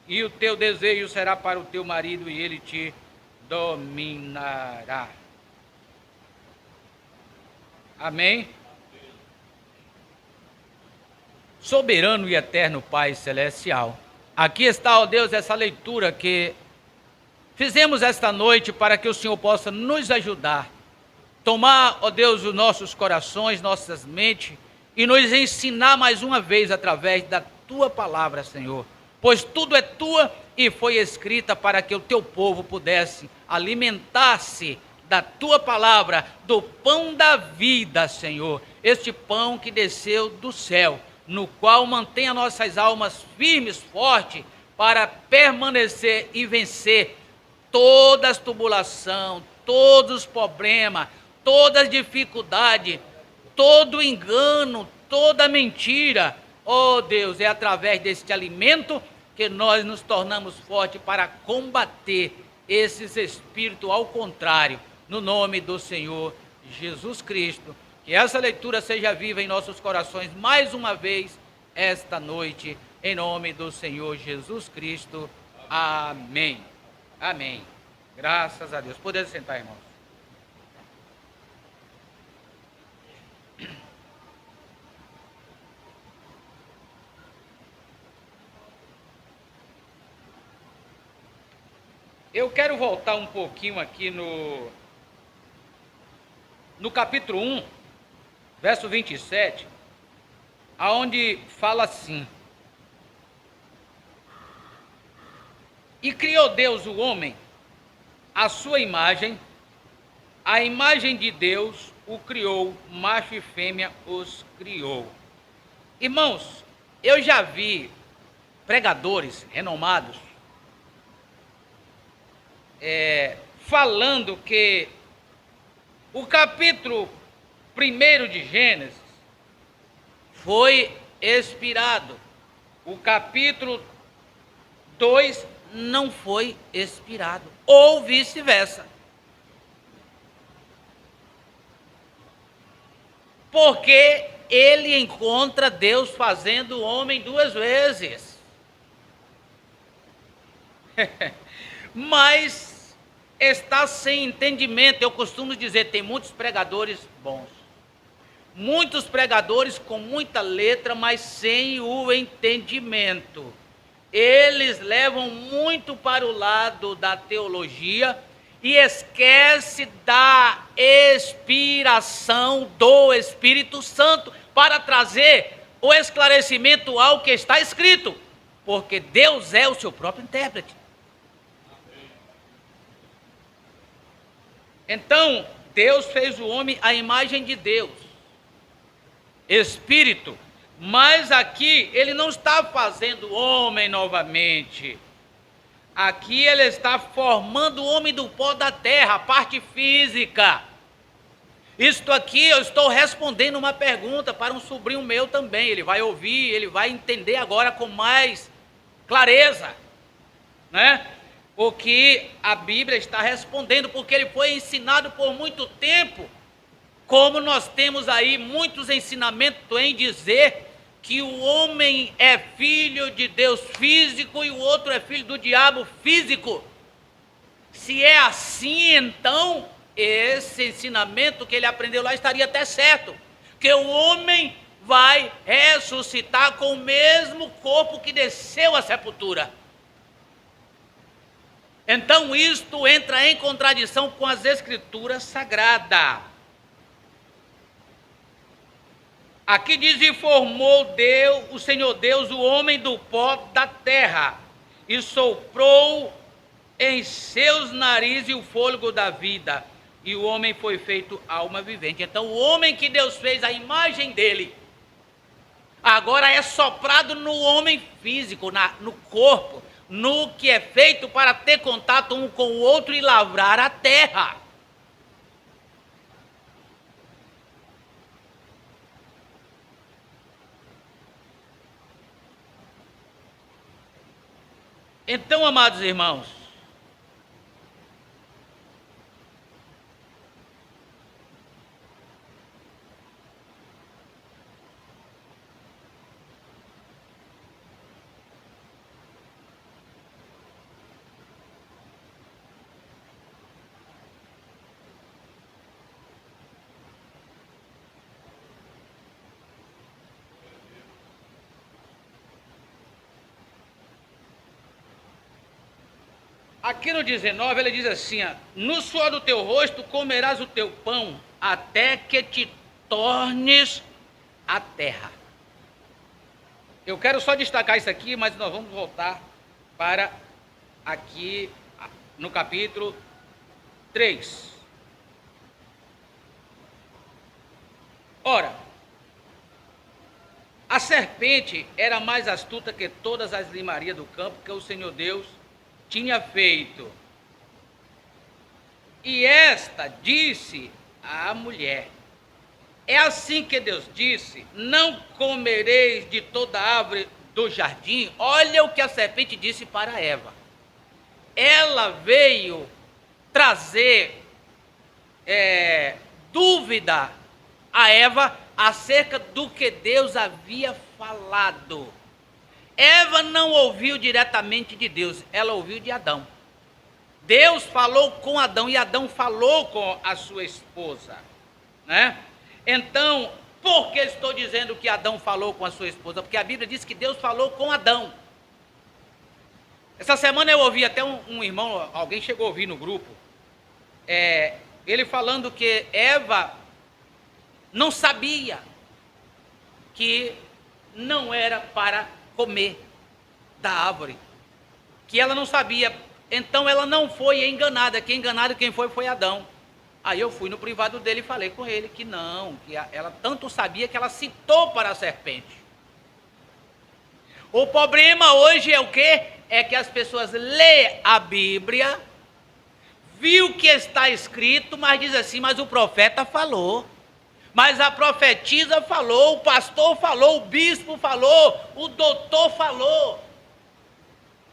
S4: e o teu desejo será para o teu marido, e ele te dominará. Amém? Soberano e eterno Pai Celestial, aqui está, ó Deus, essa leitura que fizemos esta noite para que o Senhor possa nos ajudar, tomar, ó Deus, os nossos corações, nossas mentes, e nos ensinar mais uma vez através da Tua palavra, Senhor, pois tudo é Tua e foi escrita para que o Teu povo pudesse alimentar-se da Tua palavra, do pão da vida, Senhor, este pão que desceu do céu, no qual mantém as nossas almas firmes, fortes, para permanecer e vencer todas as tribulações, todos os problemas, todas as dificuldades, todo engano, toda mentira. Oh Deus, é através deste alimento que nós nos tornamos fortes para combater esses espíritos ao contrário, no nome do Senhor Jesus Cristo. Que essa leitura seja viva em nossos corações mais uma vez esta noite, em nome do Senhor Jesus Cristo. Amém. Amém. Graças a Deus. Podemos sentar, irmãos. Eu quero voltar um pouquinho aqui no capítulo 1, verso 27, aonde fala assim: e criou Deus o homem à sua imagem, a imagem de Deus o criou, macho e fêmea os criou. Irmãos, eu já vi pregadores renomados falando que o capítulo 1 de Gênesis foi expirado, o capítulo 2 não foi expirado, ou vice-versa. Porque ele encontra Deus fazendo o homem duas vezes. Mas está sem entendimento. Eu costumo dizer, tem muitos pregadores bons, Muitos pregadores com muita letra, mas sem o entendimento. Eles levam muito para o lado da teologia e esquece da inspiração do Espírito Santo para trazer o esclarecimento ao que está escrito, porque Deus é o seu próprio intérprete. Então, Deus fez o homem à imagem de Deus, Espírito, mas aqui ele não está fazendo o homem novamente. Aqui ele está formando o homem do pó da terra, a parte física. Isto aqui eu estou respondendo uma pergunta para um sobrinho meu também. Ele vai ouvir, ele vai entender agora com mais clareza, né? O que a Bíblia está respondendo, porque ele foi ensinado por muito tempo. Como nós temos aí muitos ensinamentos em dizer que o homem é filho de Deus físico e o outro é filho do diabo físico. Se é assim, então esse ensinamento que ele aprendeu lá estaria até certo, que o homem vai ressuscitar com o mesmo corpo que desceu à sepultura. Então isto entra em contradição com as Escrituras Sagradas. Aqui diz: e formou Deus, o Senhor Deus, o homem do pó da terra, e soprou em seus narizes o fôlego da vida, e o homem foi feito alma vivente. Então o homem que Deus fez, a imagem dele, agora é soprado no homem físico, no corpo, no que é feito para ter contato um com o outro e lavrar a terra. Então, amados irmãos, aqui no 19, ele diz assim: no suor do teu rosto comerás o teu pão, até que te tornes a terra. Eu quero só destacar isso aqui, mas nós vamos voltar para aqui no capítulo 3. Ora, a serpente era mais astuta que todas as limarias do campo que o Senhor Deus tinha feito. E esta disse à mulher: é assim que Deus disse: não comereis de toda árvore do jardim. Olha o que a serpente disse para Eva. Ela veio trazer dúvida a Eva acerca do que Deus havia falado. Eva não ouviu diretamente de Deus, ela ouviu de Adão. Deus falou com Adão e Adão falou com a sua esposa, né? Então, por que estou dizendo que Adão falou com a sua esposa? Porque a Bíblia diz que Deus falou com Adão. Essa semana eu ouvi até um irmão, alguém chegou a ouvir no grupo, ele falando que Eva não sabia que não era para comer da árvore, que ela não sabia, então ela não foi enganada, quem foi Adão. Aí eu fui no privado dele e falei com ele que não, que ela tanto sabia que ela citou para a serpente. O problema hoje é o quê? É que as pessoas lêem a Bíblia, viu o que está escrito, mas diz assim: mas o profeta falou, mas a profetisa falou, o pastor falou, o bispo falou, o doutor falou,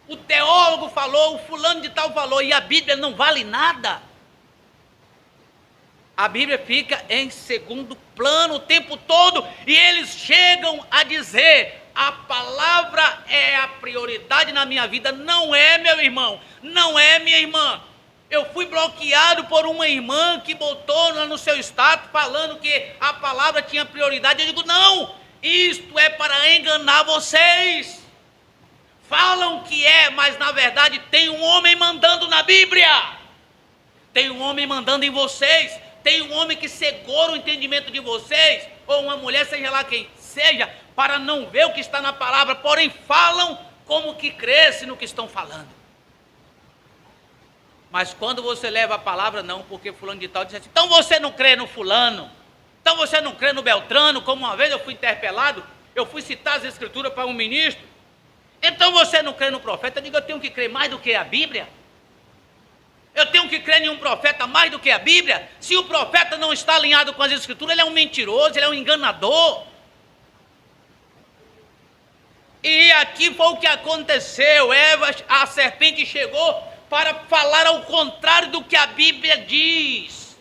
S4: o teólogo falou, o fulano de tal falou, e a Bíblia não vale nada. A Bíblia fica em segundo plano o tempo todo, e eles chegam a dizer: a palavra é a prioridade na minha vida. Não é, meu irmão, não é, minha irmã. Eu fui bloqueado por uma irmã que botou no seu status falando que a palavra tinha prioridade. Eu digo, não, isto é para enganar vocês. Falam que é, mas na verdade tem um homem mandando na Bíblia. Tem um homem mandando em vocês. Tem um homem que segura o entendimento de vocês, ou uma mulher, seja lá quem seja, para não ver o que está na palavra, porém falam como que cresce no que estão falando. Mas quando você leva a palavra, não, porque fulano de tal diz assim, então você não crê no fulano, então você não crê no Beltrano, como uma vez eu fui interpelado, eu fui citar as escrituras para um ministro, então você não crê no profeta. Eu digo, eu tenho que crer mais do que a Bíblia? Eu tenho que crer em um profeta mais do que a Bíblia? Se o profeta não está alinhado com as escrituras, ele é um mentiroso, ele é um enganador. E aqui foi o que aconteceu. Eva, a serpente chegou para falar ao contrário do que a Bíblia diz.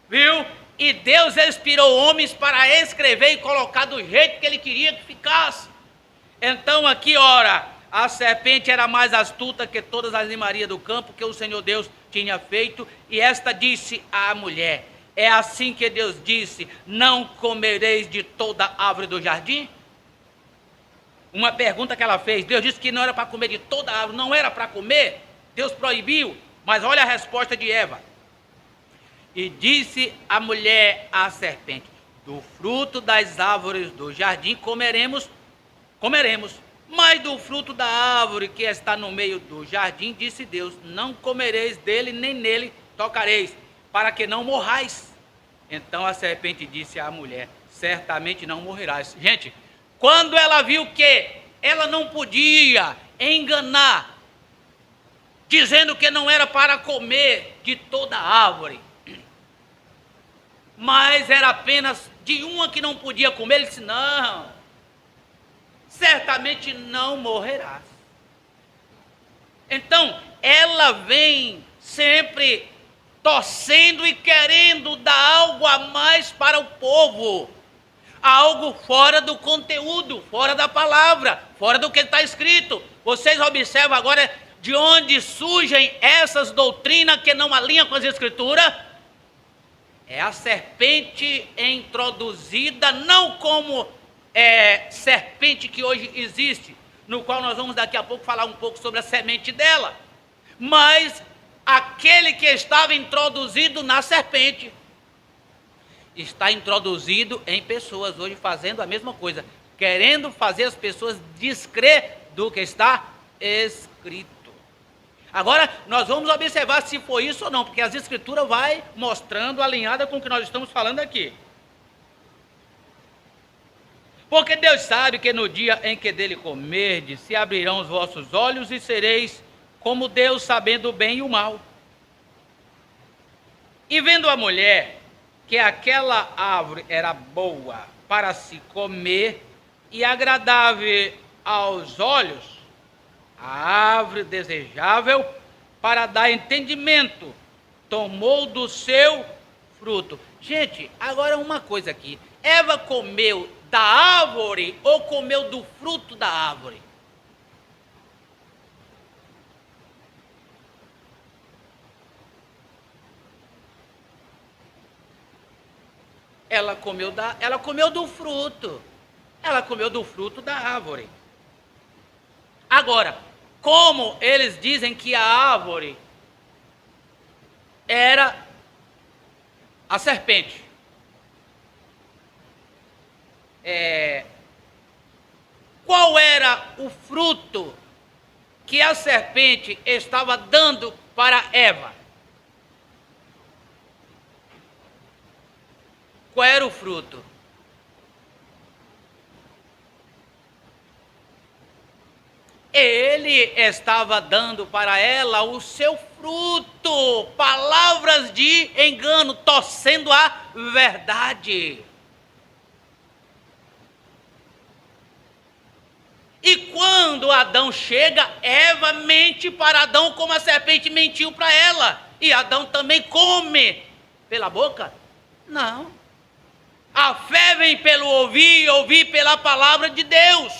S4: Viu? E Deus inspirou homens para escrever e colocar do jeito que ele queria que ficasse. Então aqui, ora, a serpente era mais astuta que todas as animarias do campo que o Senhor Deus tinha feito. E esta disse à mulher, é assim que Deus disse, não comereis de toda árvore do jardim? Uma pergunta que ela fez. Deus disse que não era para comer de toda a árvore, não era para comer. Deus proibiu, mas olha a resposta de Eva. E disse a mulher à serpente, do fruto das árvores do jardim comeremos, mas do fruto da árvore que está no meio do jardim, disse Deus, não comereis dele, nem nele tocareis, para que não morrais. Então a serpente disse à mulher, certamente não morrerás. Gente, quando ela viu que ela não podia enganar, dizendo que não era para comer de toda árvore, mas era apenas de uma que não podia comer, ele disse, não, certamente não morrerás. Então, ela vem sempre torcendo e querendo dar algo a mais para o povo, algo fora do conteúdo, fora da palavra, fora do que está escrito. Vocês observam agora de onde surgem essas doutrinas que não alinham com as escrituras? É a serpente introduzida, não como serpente que hoje existe, no qual nós vamos daqui a pouco falar um pouco sobre a semente dela, mas aquele que estava introduzido na serpente, está introduzido em pessoas hoje fazendo a mesma coisa, querendo fazer as pessoas descrer do que está escrito. Agora, nós vamos observar se foi isso ou não, porque as escrituras vai mostrando alinhada com o que nós estamos falando aqui. Porque Deus sabe que no dia em que dele comerdes, se abrirão os vossos olhos e sereis como Deus, sabendo o bem e o mal. E vendo a mulher que aquela árvore era boa para se comer e agradável aos olhos, a árvore desejável para dar entendimento, tomou do seu fruto. Gente, agora uma coisa aqui, Eva comeu da árvore ou comeu do fruto da árvore? Ela comeu do fruto. Ela comeu do fruto da árvore. Agora, como eles dizem que a árvore era a serpente, qual era o fruto que a serpente estava dando para Eva? Qual era o fruto? Ele estava dando para ela o seu fruto, palavras de engano, torcendo a verdade. E quando Adão chega, Eva mente para Adão como a serpente mentiu para ela. E Adão também come pela boca? Não. A fé vem pelo ouvir e ouvir pela palavra de Deus.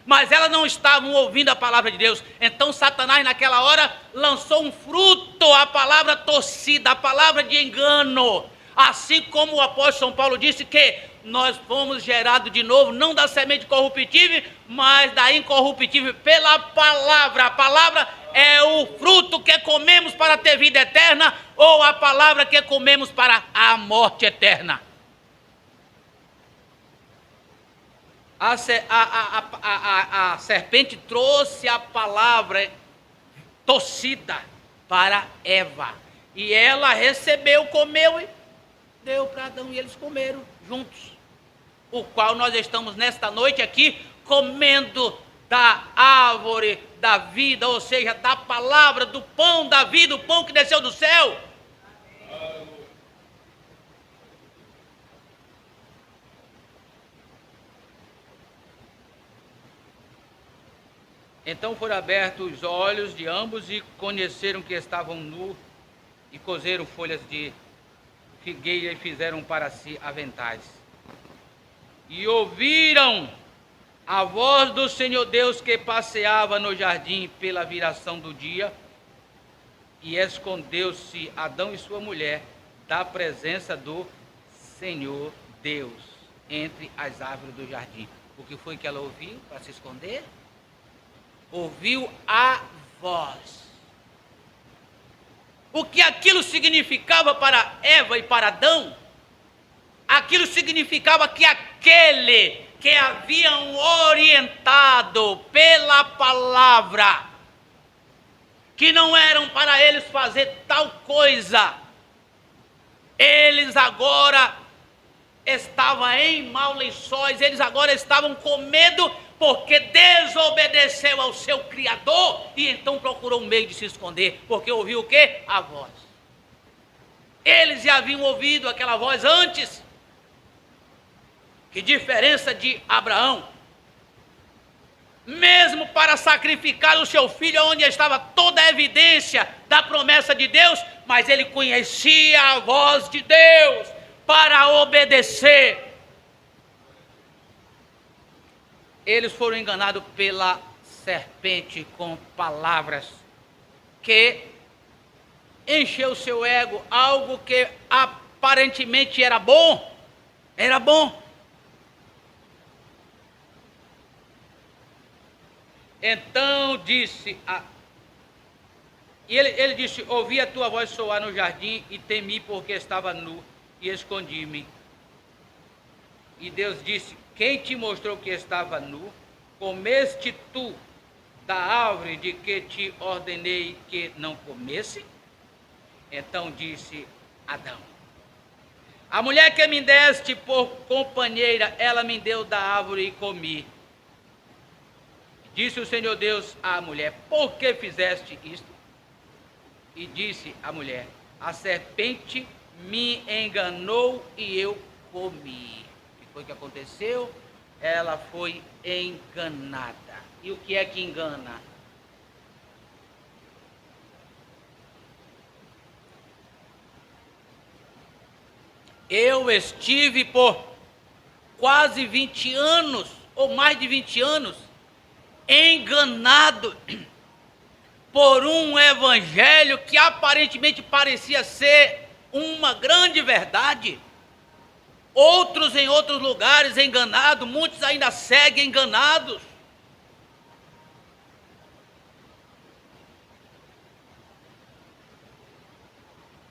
S4: Mas elas não estavam ouvindo a palavra de Deus. Então Satanás naquela hora lançou um fruto fruto, a palavra torcida, a palavra de engano. Assim como o apóstolo São Paulo disse que nós fomos gerados de novo, não da semente corruptível, mas da incorruptível, pela palavra. A palavra é o fruto que comemos para ter vida eterna, ou a palavra que comemos para a morte eterna. A serpente trouxe a palavra torcida para Eva. E ela recebeu, comeu e deu para Adão, e eles comeram juntos. O qual nós estamos nesta noite aqui comendo da árvore da vida, ou seja, da palavra, do pão da vida, o pão que desceu do céu. Então foram abertos os olhos de ambos e conheceram que estavam nus, e coseram folhas de figueira e fizeram para si aventais. E ouviram a voz do Senhor Deus que passeava no jardim pela viração do dia, e escondeu-se Adão e sua mulher da presença do Senhor Deus entre as árvores do jardim. O que foi que ela ouviu para se esconder? Ouviu a voz. O que aquilo significava para Eva e para Adão? Aquilo significava que aquele que haviam orientado pela palavra, que não eram para eles fazer tal coisa, eles agora estavam em maus lençóis, eles agora estavam com medo, porque desobedeceu ao seu Criador, e então procurou um meio de se esconder, porque ouviu o quê? A voz. Eles já haviam ouvido aquela voz antes. Que diferença de Abraão. Mesmo para sacrificar o seu filho, onde estava toda a evidência da promessa de Deus, mas ele conhecia a voz de Deus para obedecer. Eles foram enganados pela serpente com palavras que encheu o seu ego, algo que aparentemente era bom. Era bom. Então disse, ele disse, ouvi a tua voz soar no jardim e temi porque estava nu e escondi-me. E Deus disse, quem te mostrou que estava nu? Comeste tu da árvore de que te ordenei que não comesse? Então disse Adão, a mulher que me deste por companheira, ela me deu da árvore e comi. Disse o Senhor Deus à mulher, por que fizeste isto? E disse a mulher, a serpente me enganou e eu comi. O que foi que aconteceu? Ela foi enganada. E o que é que engana? Eu estive por quase 20 anos, ou mais de 20 anos, enganado por um evangelho que aparentemente parecia ser uma grande verdade. Outros em outros lugares enganados, muitos ainda seguem enganados.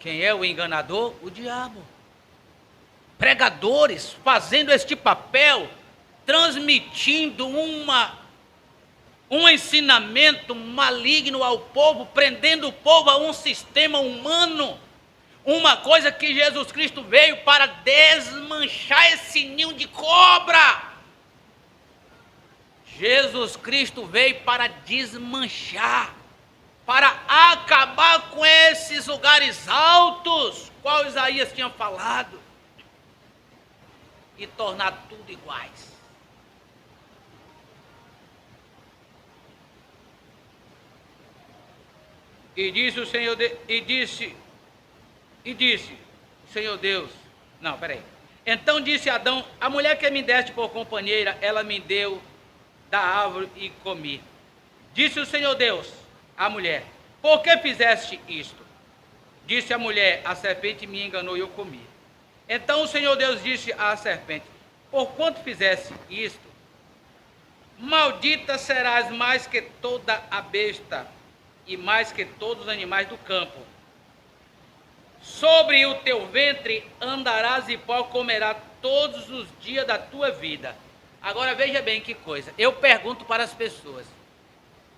S4: Quem é o enganador? O diabo. Pregadores fazendo este papel, transmitindo um ensinamento maligno ao povo, prendendo o povo a um sistema humano, uma coisa que Jesus Cristo veio para desmanchar esse ninho de cobra. Jesus Cristo veio para desmanchar, para acabar com esses lugares altos, qual Isaías tinha falado, e tornar tudo iguais. E disse o Senhor, disse o Senhor Deus, não, peraí. Então disse Adão, a mulher que me deste por companheira, ela me deu da árvore e comi. Disse o Senhor Deus à mulher, por que fizeste isto? Disse a mulher: a serpente me enganou e eu comi. Então o Senhor Deus disse à serpente: por quanto fizesse isto, maldita serás mais que toda a besta e mais que todos os animais do campo. Sobre o teu ventre andarás e pó comerás todos os dias da tua vida. Agora veja bem que coisa. Eu pergunto para as pessoas: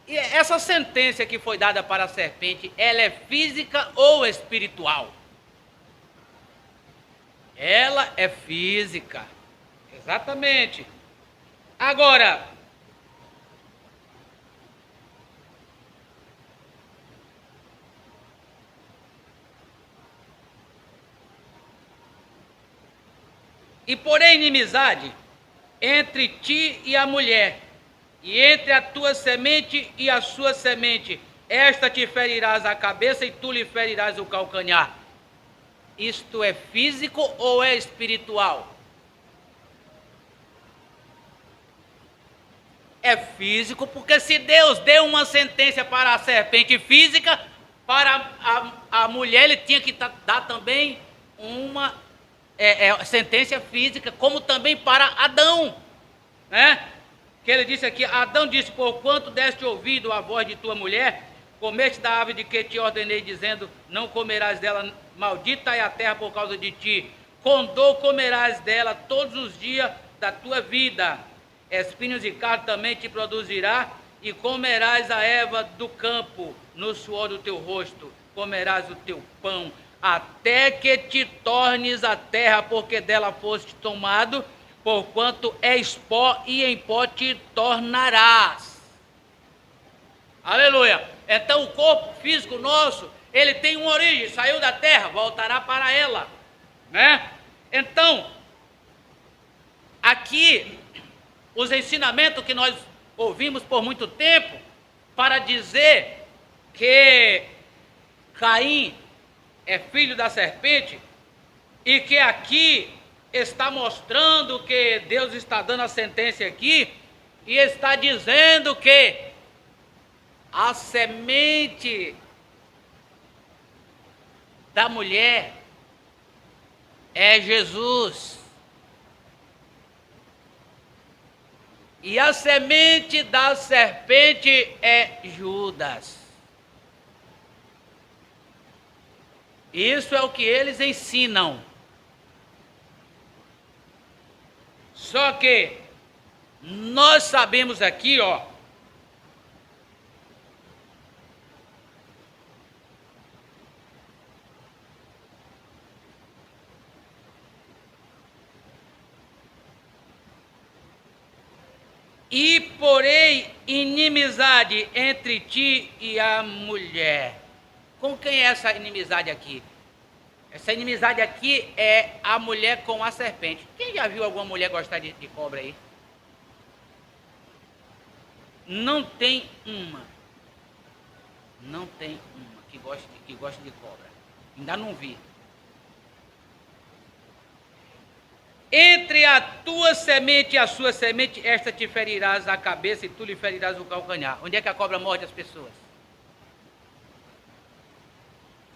S4: e essa sentença que foi dada para a serpente, ela é física ou espiritual? Ela é física. Exatamente. Agora, e porém inimizade entre ti e a mulher, e entre a tua semente e a sua semente, esta te ferirás a cabeça e tu lhe ferirás o calcanhar. Isto é físico ou é espiritual? É físico, porque se Deus deu uma sentença para a serpente física, para a mulher ele tinha que dar também uma sentença física, como também para Adão, né? Que ele disse aqui: Adão disse: porquanto deste ouvido à voz de tua mulher, comeste da árvore de que te ordenei, dizendo: não comerás dela, maldita é a terra por causa de ti, com dor comerás dela todos os dias da tua vida, espinhos e carne também te produzirá, e comerás a erva do campo, no suor do teu rosto comerás o teu pão, até que te tornes a terra, porque dela foste tomado, porquanto és pó, e em pó te tornarás. Aleluia. Então o corpo físico nosso, ele tem uma origem, saiu da terra, voltará para ela, né? Então, aqui, os ensinamentos que nós ouvimos por muito tempo, para dizer que Caim é filho da serpente, e que aqui está mostrando que Deus está dando a sentença aqui, e está dizendo que a semente da mulher é Jesus, e a semente da serpente é Judas. Isso é o que eles ensinam. Só que nós sabemos aqui, ó, e porém inimizade entre ti e a mulher. Com quem é essa inimizade aqui? Essa inimizade aqui é a mulher com a serpente. Quem já viu alguma mulher gostar de cobra aí? Não tem uma. Não tem uma que goste de cobra. Ainda não vi. Entre a tua semente e a sua semente, esta te ferirás a cabeça e tu lhe ferirás o calcanhar. Onde é que a cobra morde as pessoas?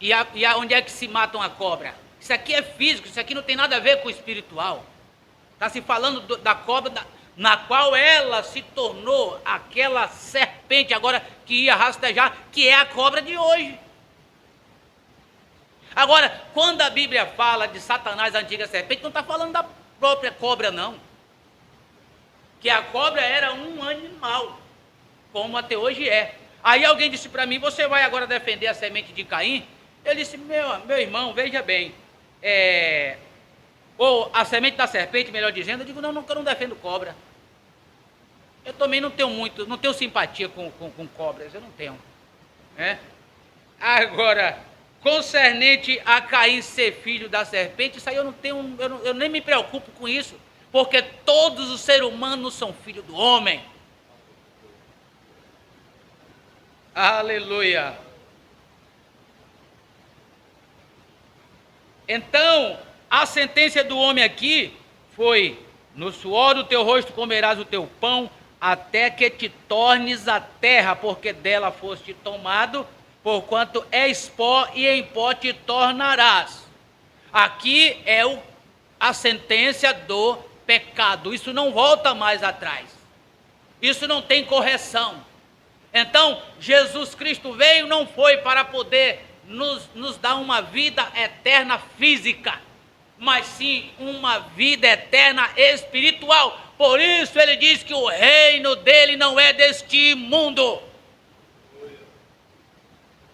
S4: E onde é que se matam a cobra? Isso aqui é físico, isso aqui não tem nada a ver com o espiritual. Está se falando da cobra na qual ela se tornou aquela serpente agora que ia rastejar, que é a cobra de hoje. Agora, quando a Bíblia fala de Satanás, a antiga serpente, não está falando da própria cobra, não. Que a cobra era um animal, como até hoje é. Aí alguém disse para mim: você vai agora defender a semente de Caim? Eu disse: meu irmão, veja bem, ou a semente da serpente, melhor dizendo. Eu digo: não, eu não defendo cobra. Eu também não tenho simpatia com cobras, eu não tenho. Né? Agora, concernente a Caim ser filho da serpente, isso aí eu não tenho, eu nem me preocupo com isso, porque todos os seres humanos são filhos do homem. Aleluia. Então, a sentença do homem aqui foi: no suor do teu rosto comerás o teu pão, até que te tornes a terra, porque dela foste tomado, porquanto és pó e em pó te tornarás. Aqui é a sentença do pecado. Isso não volta mais atrás. Isso não tem correção. Então, Jesus Cristo veio, não foi para poder nos dar uma vida eterna física, mas sim uma vida eterna espiritual. Por isso ele diz que o reino dele não é deste mundo.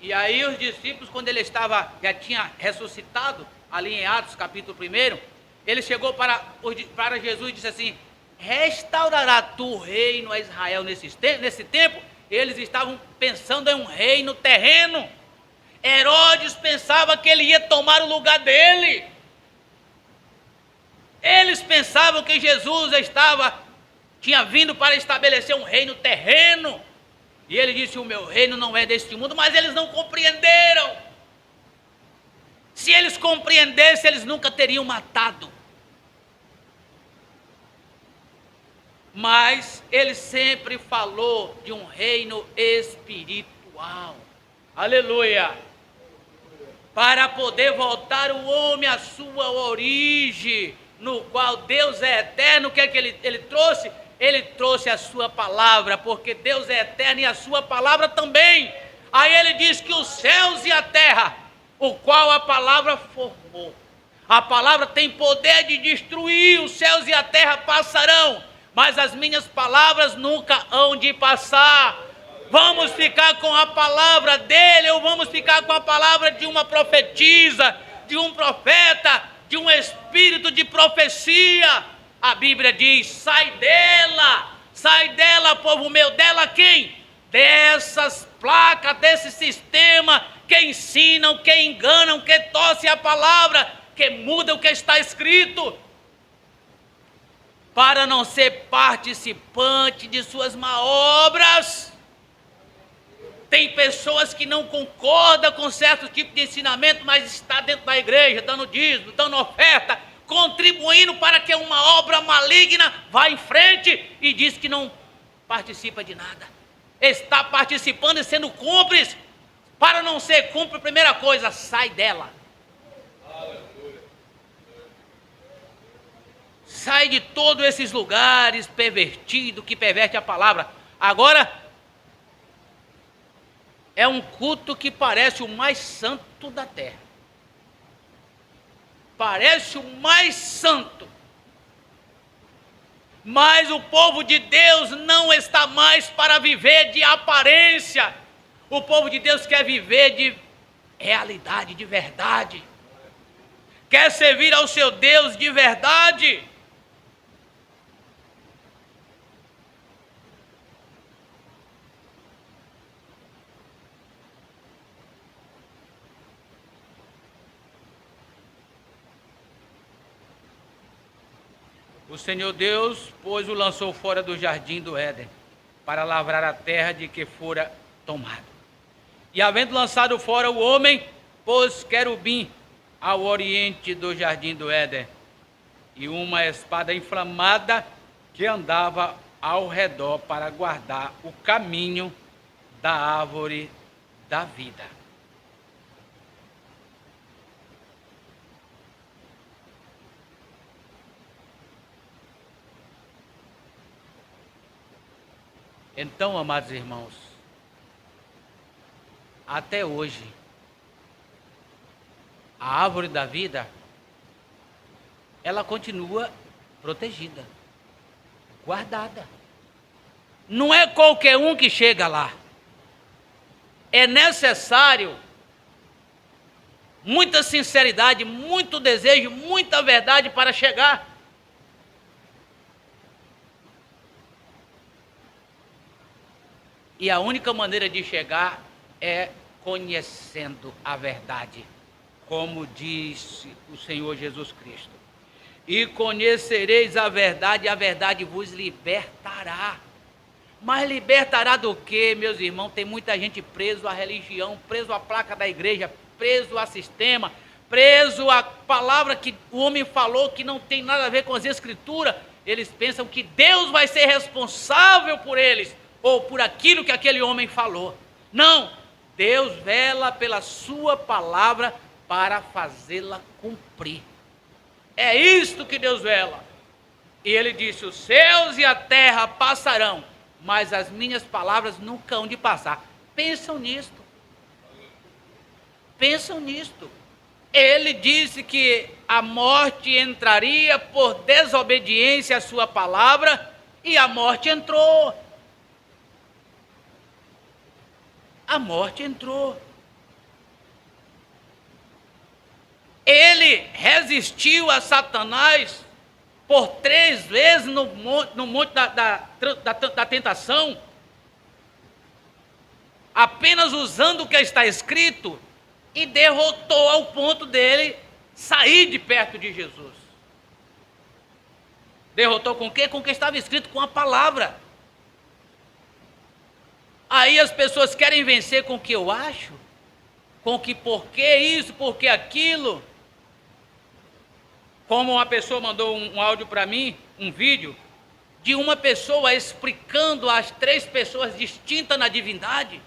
S4: E aí os discípulos, quando ele já tinha ressuscitado, ali em Atos capítulo 1, ele chegou para Jesus e disse assim: restaurará tu o reino a Israel nesse tempo? Eles estavam pensando em um reino terreno. Herodes pensava que ele ia tomar o lugar dele. Eles pensavam que Jesus tinha vindo para estabelecer um reino terreno. E ele disse: o meu reino não é deste mundo. Mas eles não compreenderam. Se eles compreendessem, eles nunca teriam matado. Mas ele sempre falou de um reino espiritual. Aleluia! Para poder voltar o homem à sua origem, no qual Deus é eterno. O que é que ele trouxe? Ele trouxe a sua palavra, porque Deus é eterno e a sua palavra também. Aí ele diz que os céus e a terra, o qual a palavra formou. A palavra tem poder de destruir, os céus e a terra passarão, mas as minhas palavras nunca hão de passar. Vamos ficar com a palavra dele, ou vamos ficar com a palavra de uma profetisa, de um profeta, de um espírito de profecia? A Bíblia diz: sai dela, povo meu. Dela quem? Dessas placas, desse sistema que ensinam, que enganam, que torcem a palavra, que mudam o que está escrito, para não ser participante de suas má obras. Tem pessoas que não concordam com certo tipo de ensinamento, mas está dentro da igreja, dando dízimo, dando oferta, contribuindo para que uma obra maligna vá em frente, e diz que não participa de nada. Está participando e sendo cúmplice. Para não ser cúmplice, primeira coisa, sai dela. Sai de todos esses lugares pervertidos que perverte a palavra. Agora, é um culto que parece o mais santo da terra. Parece o mais santo. Mas o povo de Deus não está mais para viver de aparência. O povo de Deus quer viver de realidade, de verdade. Quer servir ao seu Deus de verdade. O Senhor Deus, pois, o lançou fora do jardim do Éden, para lavrar a terra de que fora tomado. E havendo lançado fora o homem, pôs querubim ao oriente do jardim do Éden, e uma espada inflamada que andava ao redor para guardar o caminho da árvore da vida. Então, amados irmãos, até hoje, a árvore da vida, ela continua protegida, guardada. Não é qualquer um que chega lá. É necessário muita sinceridade, muito desejo, muita verdade para chegar. E a única maneira de chegar é conhecendo a verdade, como disse o Senhor Jesus Cristo. E conhecereis a verdade vos libertará. Mas libertará do quê, meus irmãos? Tem muita gente preso à religião, preso à placa da igreja, preso ao sistema, preso à palavra que o homem falou que não tem nada a ver com as escrituras. Eles pensam que Deus vai ser responsável por eles, ou por aquilo que aquele homem falou. Não, Deus vela pela sua palavra para fazê-la cumprir. É isto que Deus vela. E ele disse: os céus e a terra passarão, mas as minhas palavras nunca hão de passar. Pensam nisto. Pensam nisto. Ele disse que a morte entraria por desobediência à sua palavra, e a morte entrou. A morte entrou. Ele resistiu a Satanás por 3 vezes no monte da tentação, apenas usando o que está escrito, e derrotou ao ponto dele sair de perto de Jesus. Derrotou com o quê? Com o que estava escrito, com a palavra. Aí as pessoas querem vencer com o que eu acho, com o que por que isso, por que aquilo. Como uma pessoa mandou um áudio para mim, um vídeo, de uma pessoa explicando as 3 pessoas distintas na divindade.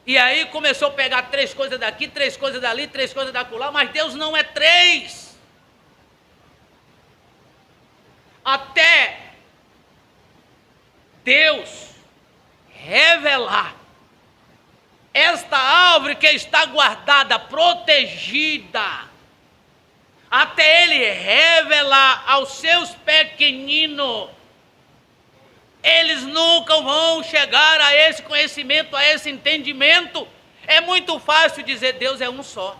S4: E aí começou a pegar 3 coisas daqui, 3 coisas dali, 3 coisas dacolá, mas Deus não é 3. Até Deus revelar esta árvore que está guardada, protegida, até Ele revelar aos seus pequeninos, eles nunca vão chegar a esse conhecimento, a esse entendimento. É muito fácil dizer Deus é um só.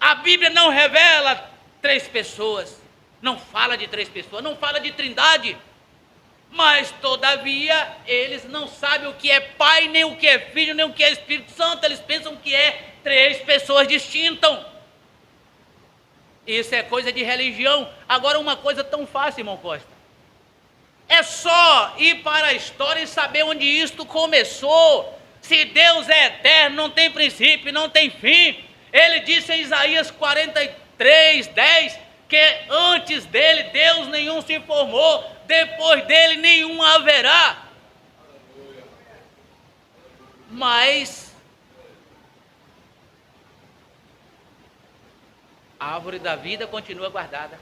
S4: A Bíblia não revela 3 pessoas, não fala de 3 pessoas, não fala de trindade. Mas, todavia, eles não sabem o que é Pai, nem o que é Filho, nem o que é Espírito Santo. Eles pensam que é 3 pessoas distintas. Isso é coisa de religião. Agora, uma coisa tão fácil, irmão Costa. É só ir para a história e saber onde isto começou. Se Deus é eterno, não tem princípio, não tem fim. Ele disse em Isaías 43:10, que antes dele Deus nenhum se formou, depois dele nenhum haverá. Mas a árvore da vida continua guardada,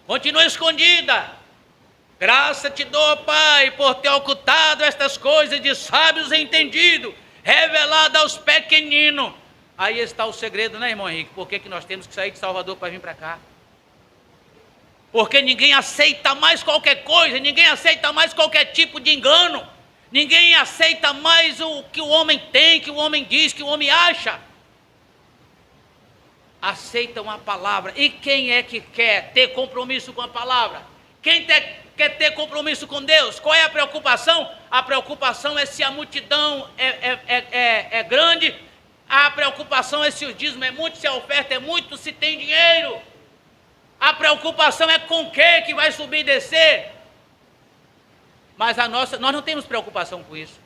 S4: continua escondida. Graça te dou, Pai, por ter ocultado estas coisas de sábios entendidos, revelado aos pequeninos. Aí está o segredo, né, irmão Henrique? Por que nós temos que sair de Salvador para vir para cá? Porque ninguém aceita mais qualquer coisa, ninguém aceita mais qualquer tipo de engano, ninguém aceita mais o que o homem tem, que o homem diz, que o homem acha. Aceitam a palavra. E quem é que quer ter compromisso com a palavra? Quem quer ter compromisso com Deus? Qual é a preocupação? A preocupação é se a multidão é grande. A preocupação é se o dízimo é muito, se a oferta é muito, se tem dinheiro. A preocupação é com o que vai subir e descer. Mas nós não temos preocupação com isso.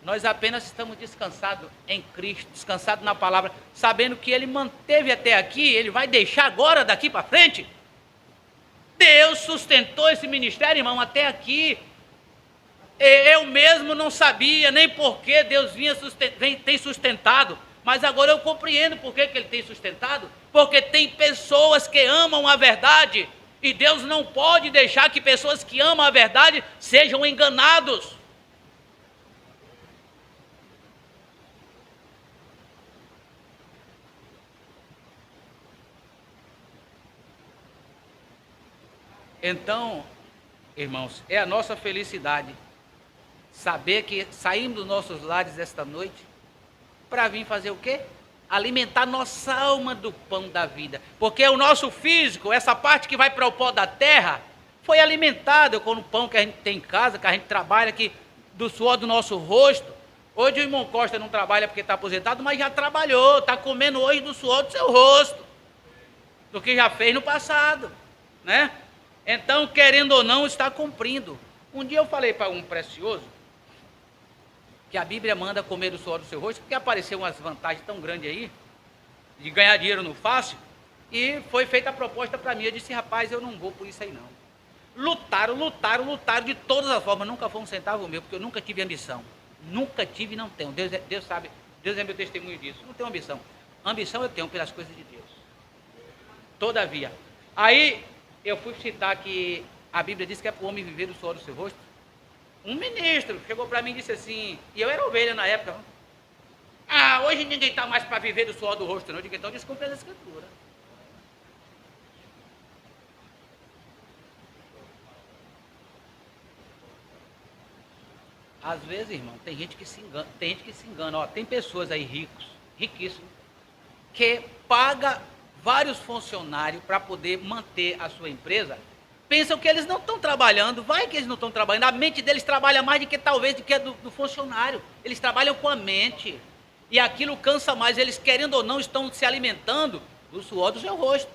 S4: Nós apenas estamos descansados em Cristo, descansados na palavra, sabendo que Ele manteve até aqui, Ele vai deixar agora daqui para frente. Deus sustentou esse ministério, irmão, até aqui. Eu mesmo não sabia nem por que Deus tem sustentado, mas agora eu compreendo por que Ele tem sustentado. Porque tem pessoas que amam a verdade, e Deus não pode deixar que pessoas que amam a verdade sejam enganados. Então, irmãos, é a nossa felicidade saber que saímos dos nossos lares esta noite para vir fazer o quê? Alimentar nossa alma do pão da vida. Porque o nosso físico, essa parte que vai para o pó da terra, foi alimentada com o pão que a gente tem em casa, que a gente trabalha aqui, do suor do nosso rosto. Hoje o irmão Costa não trabalha porque está aposentado, mas já trabalhou, está comendo hoje do suor do seu rosto, do que já fez no passado, né? Então, querendo ou não, está cumprindo. Um dia eu falei para um precioso que a Bíblia manda comer do suor do seu rosto, porque apareceu umas vantagens tão grandes aí, de ganhar dinheiro no fácil, e foi feita a proposta para mim. Eu disse: rapaz, eu não vou por isso aí não. Lutaram de todas as formas, nunca foi um centavo meu, porque eu nunca tive ambição. Nunca tive e não tenho. Deus sabe, Deus é meu testemunho disso. Não tenho ambição. Ambição eu tenho pelas coisas de Deus. Todavia. Aí eu fui citar que a Bíblia diz que é para o homem viver do suor do seu rosto. Um ministro chegou para mim e disse assim, e eu era ovelha na época. Hoje ninguém está mais para viver do suor do rosto, não. Eu digo, então descumpre as escrituras. Às vezes, irmão, tem gente que se engana. Ó, tem pessoas aí riquíssimos, que paga vários funcionários para poder manter a sua empresa. Pensam que eles não estão trabalhando. Vai que eles não estão trabalhando. A mente deles trabalha mais do que talvez do que a do funcionário. Eles trabalham com a mente. E aquilo cansa mais. Eles, querendo ou não, estão se alimentando do suor do seu rosto.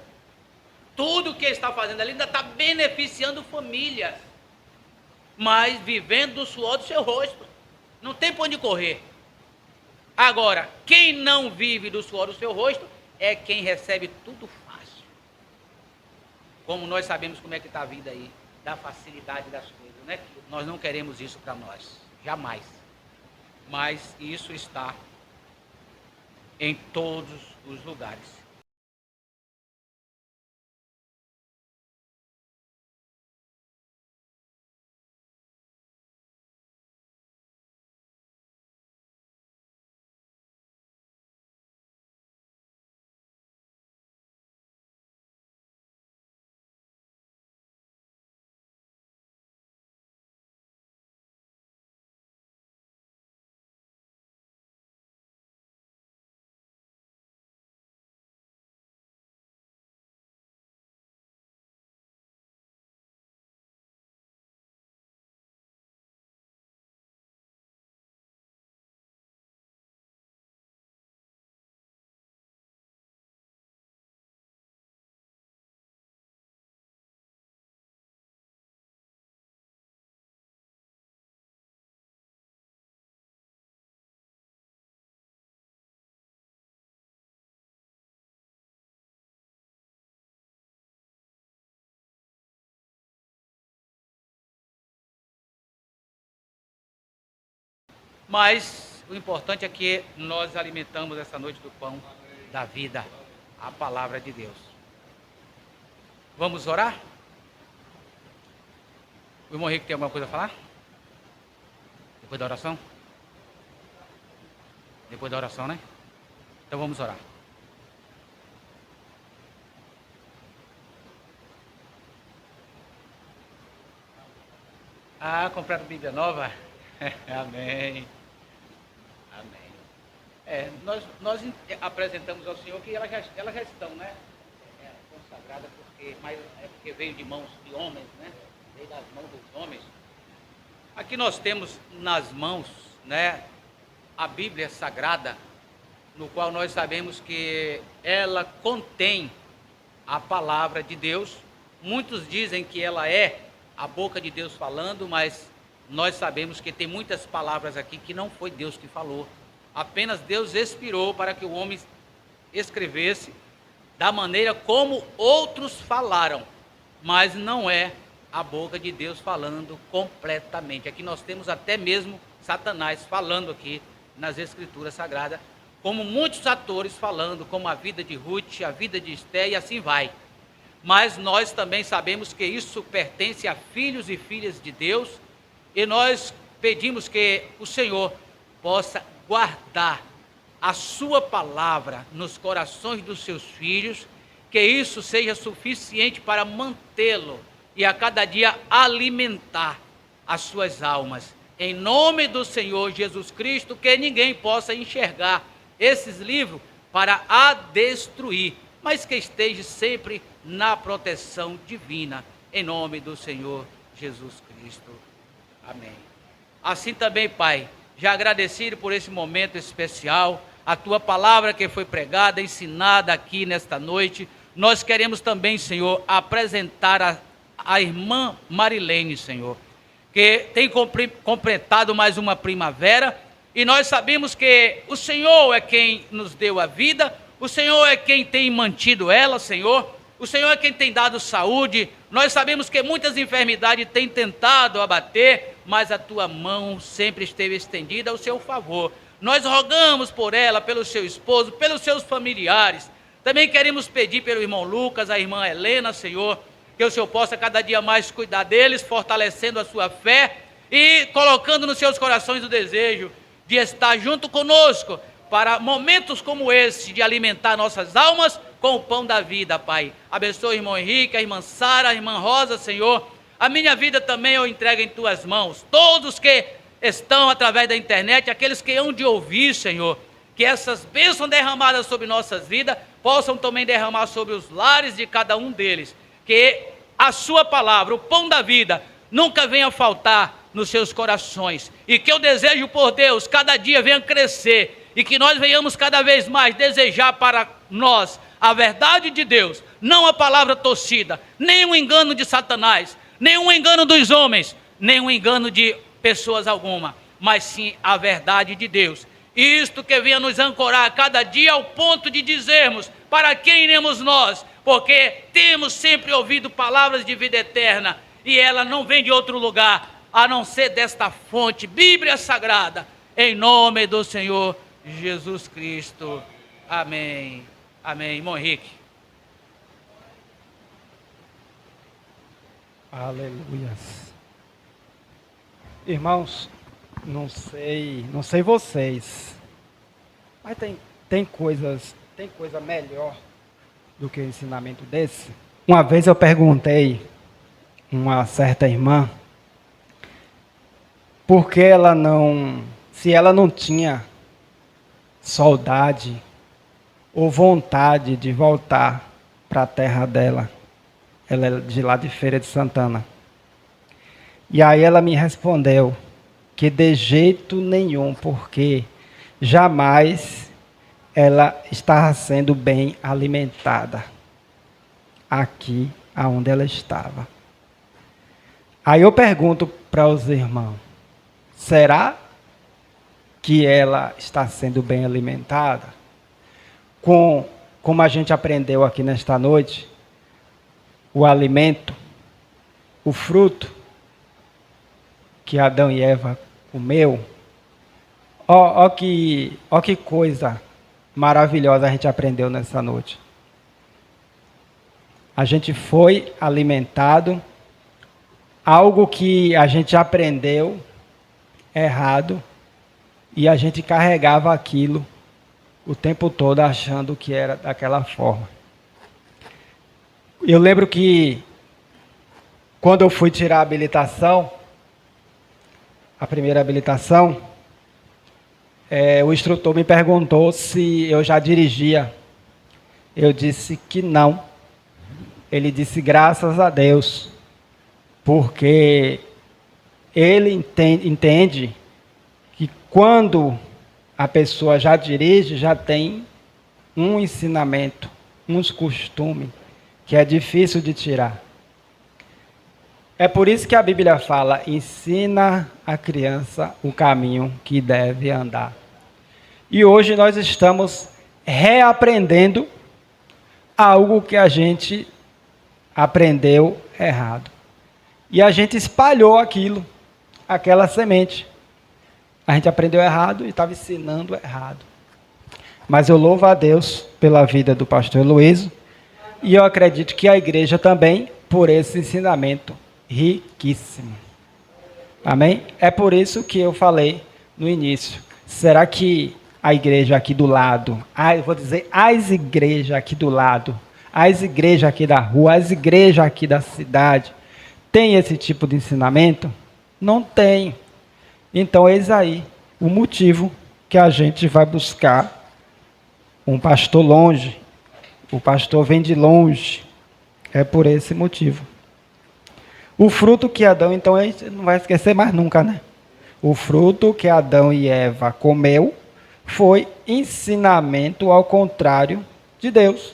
S4: Tudo que ele está fazendo ali ainda está beneficiando famílias, mas vivendo do suor do seu rosto. Não tem para onde correr. Agora, quem não vive do suor do seu rosto é quem recebe tudo fácil. Como nós sabemos como é que está a vida aí, da facilidade das coisas, né? Nós não queremos isso para nós, jamais. Mas isso está em todos os lugares. Mas o importante é que nós alimentamos essa noite do pão da vida, a palavra de Deus. Vamos orar? O irmão Henrique tem alguma coisa a falar? Depois da oração? Depois da oração, né? Então vamos orar. Compraram Bíblia nova? Amém. Amém. Nós apresentamos ao Senhor que elas já estão, né? Consagradas, porque veio de mãos de homens, né? Veio das mãos dos homens. Aqui nós temos nas mãos, né, a Bíblia Sagrada, no qual nós sabemos que ela contém a palavra de Deus. Muitos dizem que ela é a boca de Deus falando, mas nós sabemos que tem muitas palavras aqui que não foi Deus que falou. Apenas Deus inspirou para que o homem escrevesse da maneira como outros falaram, mas não é a boca de Deus falando completamente. Aqui nós temos até mesmo Satanás falando aqui nas Escrituras Sagradas, como muitos atores falando, como a vida de Ruth, a vida de Esté e assim vai. Mas nós também sabemos que isso pertence a filhos e filhas de Deus, e nós pedimos que o Senhor possa guardar a sua palavra nos corações dos seus filhos, que isso seja suficiente para mantê-lo e a cada dia alimentar as suas almas. Em nome do Senhor Jesus Cristo, que ninguém possa enxergar esses livros para a destruir, mas que esteja sempre na proteção divina, em nome do Senhor Jesus Cristo. Amém. Assim também, Pai, já agradecido por esse momento especial, a Tua palavra que foi pregada, ensinada aqui nesta noite, nós queremos também, Senhor, apresentar a irmã Marilene, Senhor, que tem completado mais uma primavera, e nós sabemos que o Senhor é quem nos deu a vida, o Senhor é quem tem mantido ela, Senhor, o Senhor é quem tem dado saúde Nós sabemos que muitas enfermidades têm tentado abater, mas a tua mão sempre esteve estendida ao seu favor. Nós rogamos por ela, pelo seu esposo, pelos seus familiares. Também queremos pedir pelo irmão Lucas, a irmã Helena, Senhor, que o Senhor possa cada dia mais cuidar deles, fortalecendo a sua fé e colocando nos seus corações o desejo de estar junto conosco para momentos como esse, de alimentar nossas almas com o pão da vida, Pai. Abençoe o irmão Henrique, a irmã Sara, a irmã Rosa, Senhor. A minha vida também eu entrego em tuas mãos. Todos que estão através da internet, aqueles que hão de ouvir, Senhor, que essas bênçãos derramadas sobre nossas vidas possam também derramar sobre os lares de cada um deles. Que a sua palavra, o pão da vida, nunca venha faltar nos seus corações. E que o desejo por Deus cada dia venha crescer. E que nós venhamos cada vez mais desejar para nós a verdade de Deus, não a palavra torcida, nem um engano de Satanás, nem um engano dos homens, nem um engano de pessoas alguma, mas sim a verdade de Deus. Isto que venha nos ancorar cada dia ao ponto de dizermos para quem iremos nós, porque temos sempre ouvido palavras de vida eterna e ela não vem de outro lugar a não ser desta fonte, Bíblia Sagrada, em nome do Senhor Jesus Cristo. Amém. Amém. Irmão Henrique.
S1: Aleluias. Irmãos, não sei vocês, mas tem coisa melhor do que o ensinamento desse. Uma vez eu perguntei a uma certa irmã por que se ela não tinha saudade ou vontade de voltar para a terra dela. Ela é de lá de Feira de Santana. E aí ela me respondeu que de jeito nenhum, porque jamais ela estava sendo bem alimentada aqui aonde ela estava. Aí eu pergunto para os irmãos, será que ela está sendo bem alimentada? Como a gente aprendeu aqui nesta noite, o alimento, o fruto que Adão e Eva comeu, ó que coisa maravilhosa a gente aprendeu nessa noite. A gente foi alimentado, algo que a gente aprendeu errado, e a gente carregava aquilo o tempo todo achando que era daquela forma. Eu lembro que quando eu fui tirar a habilitação, a primeira habilitação, o instrutor me perguntou se eu já dirigia. Eu disse que não. Ele disse graças a Deus, porque ele entende que quando a pessoa já dirige, já tem um ensinamento, uns costumes, que é difícil de tirar. É por isso que a Bíblia fala, ensina a criança o caminho que deve andar. E hoje nós estamos reaprendendo algo que a gente aprendeu errado. E a gente espalhou aquela semente. A gente aprendeu errado e estava ensinando errado. Mas eu louvo a Deus pela vida do pastor Heloísio, e eu acredito que a igreja também, por esse ensinamento riquíssimo. Amém? É por isso que eu falei no início. Será que a igreja aqui do lado, eu vou dizer as igrejas aqui do lado, as igrejas aqui da rua, as igrejas aqui da cidade, tem esse tipo de ensinamento? Não tem. Então, eis aí o motivo que a gente vai buscar um pastor longe. O pastor vem de longe. É por esse motivo. O fruto que Adão, então, a gente não vai esquecer mais nunca, né? O fruto que Adão e Eva comeu foi ensinamento ao contrário de Deus.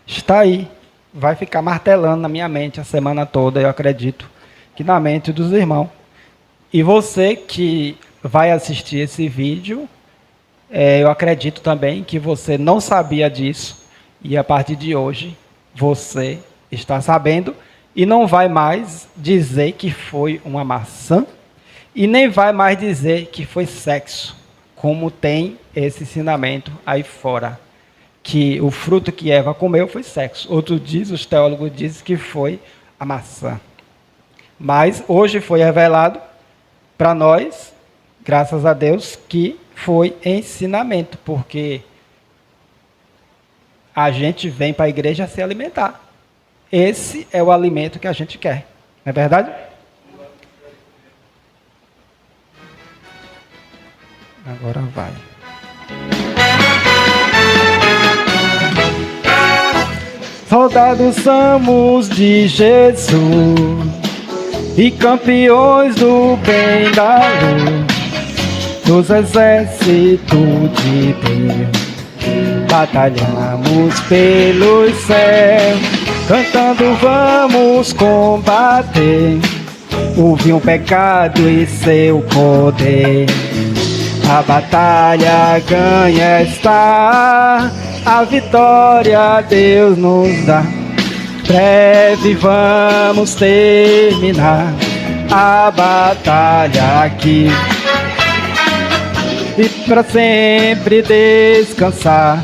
S1: Está aí. Vai ficar martelando na minha mente a semana toda, eu acredito, que na mente dos irmãos. E você que vai assistir esse vídeo, eu acredito também que você não sabia disso, e a partir de hoje, você está sabendo e não vai mais dizer que foi uma maçã e nem vai mais dizer que foi sexo, como tem esse ensinamento aí fora, que o fruto que Eva comeu foi sexo. Os teólogos dizem que foi a maçã. Mas hoje foi revelado para nós, graças a Deus, que foi ensinamento, porque a gente vem para a igreja se alimentar. Esse é o alimento que a gente quer. Não é verdade? Agora vai. Soldados somos de Jesus e campeões do bem da luz, dos exércitos de Deus, batalhamos pelos céus, cantando vamos combater o vil pecado e seu poder. A batalha ganha está, a vitória Deus nos dá. Breve vamos terminar a batalha aqui e para sempre descansar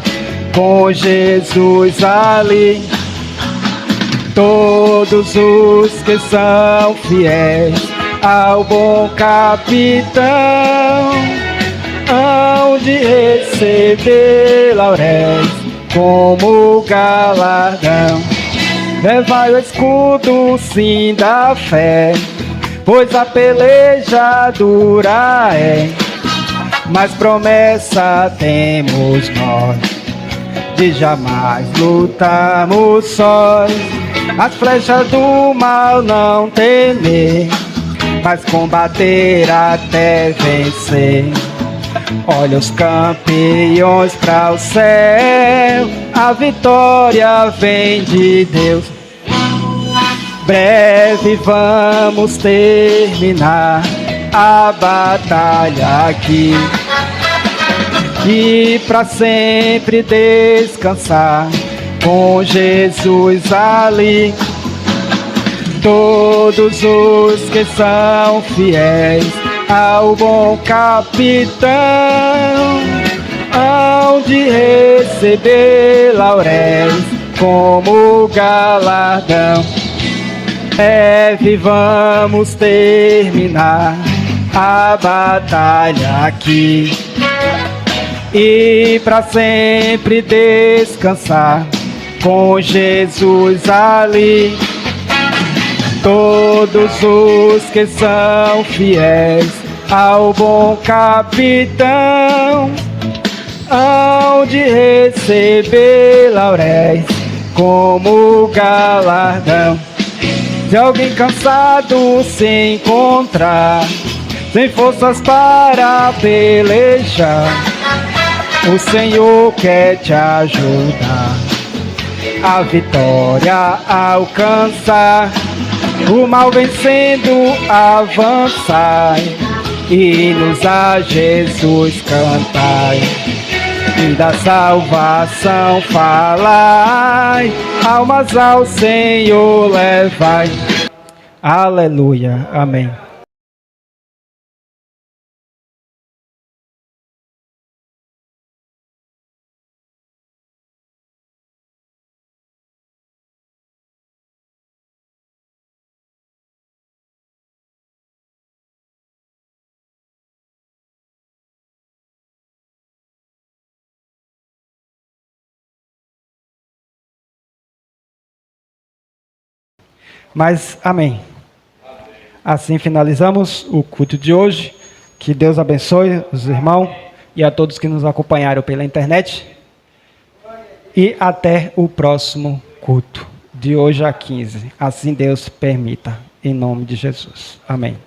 S1: com Jesus ali. Todos os que são fiéis ao bom capitão hão de receber lauréis como galardão. Levai o escudo sim da fé, pois a peleja dura é, mas promessa temos nós de jamais lutarmos sós. As flechas do mal não temer, mas combater até vencer. Olha os campeões para o céu, a vitória vem de Deus. Breve vamos terminar a batalha aqui e para sempre descansar com Jesus ali. Todos os que são fiéis ao bom capitão hão de receber lauréis como galardão. Breve vamos terminar a batalha aqui e para sempre descansar com Jesus ali. Todos os que são fiéis ao bom capitão hão de receber lauréis como galardão. Se alguém cansado se encontrar, sem forças para pelejar, o Senhor quer te ajudar a vitória a alcançar. O mal vencendo avançai, hinos a Jesus cantai, e da salvação falai, almas ao Senhor levai. Aleluia, amém. Mas, amém. Assim finalizamos o culto de hoje. Que Deus abençoe os irmãos e a todos que nos acompanharam pela internet. E até o próximo culto, de hoje a 15. Assim Deus permita, em nome de Jesus. Amém.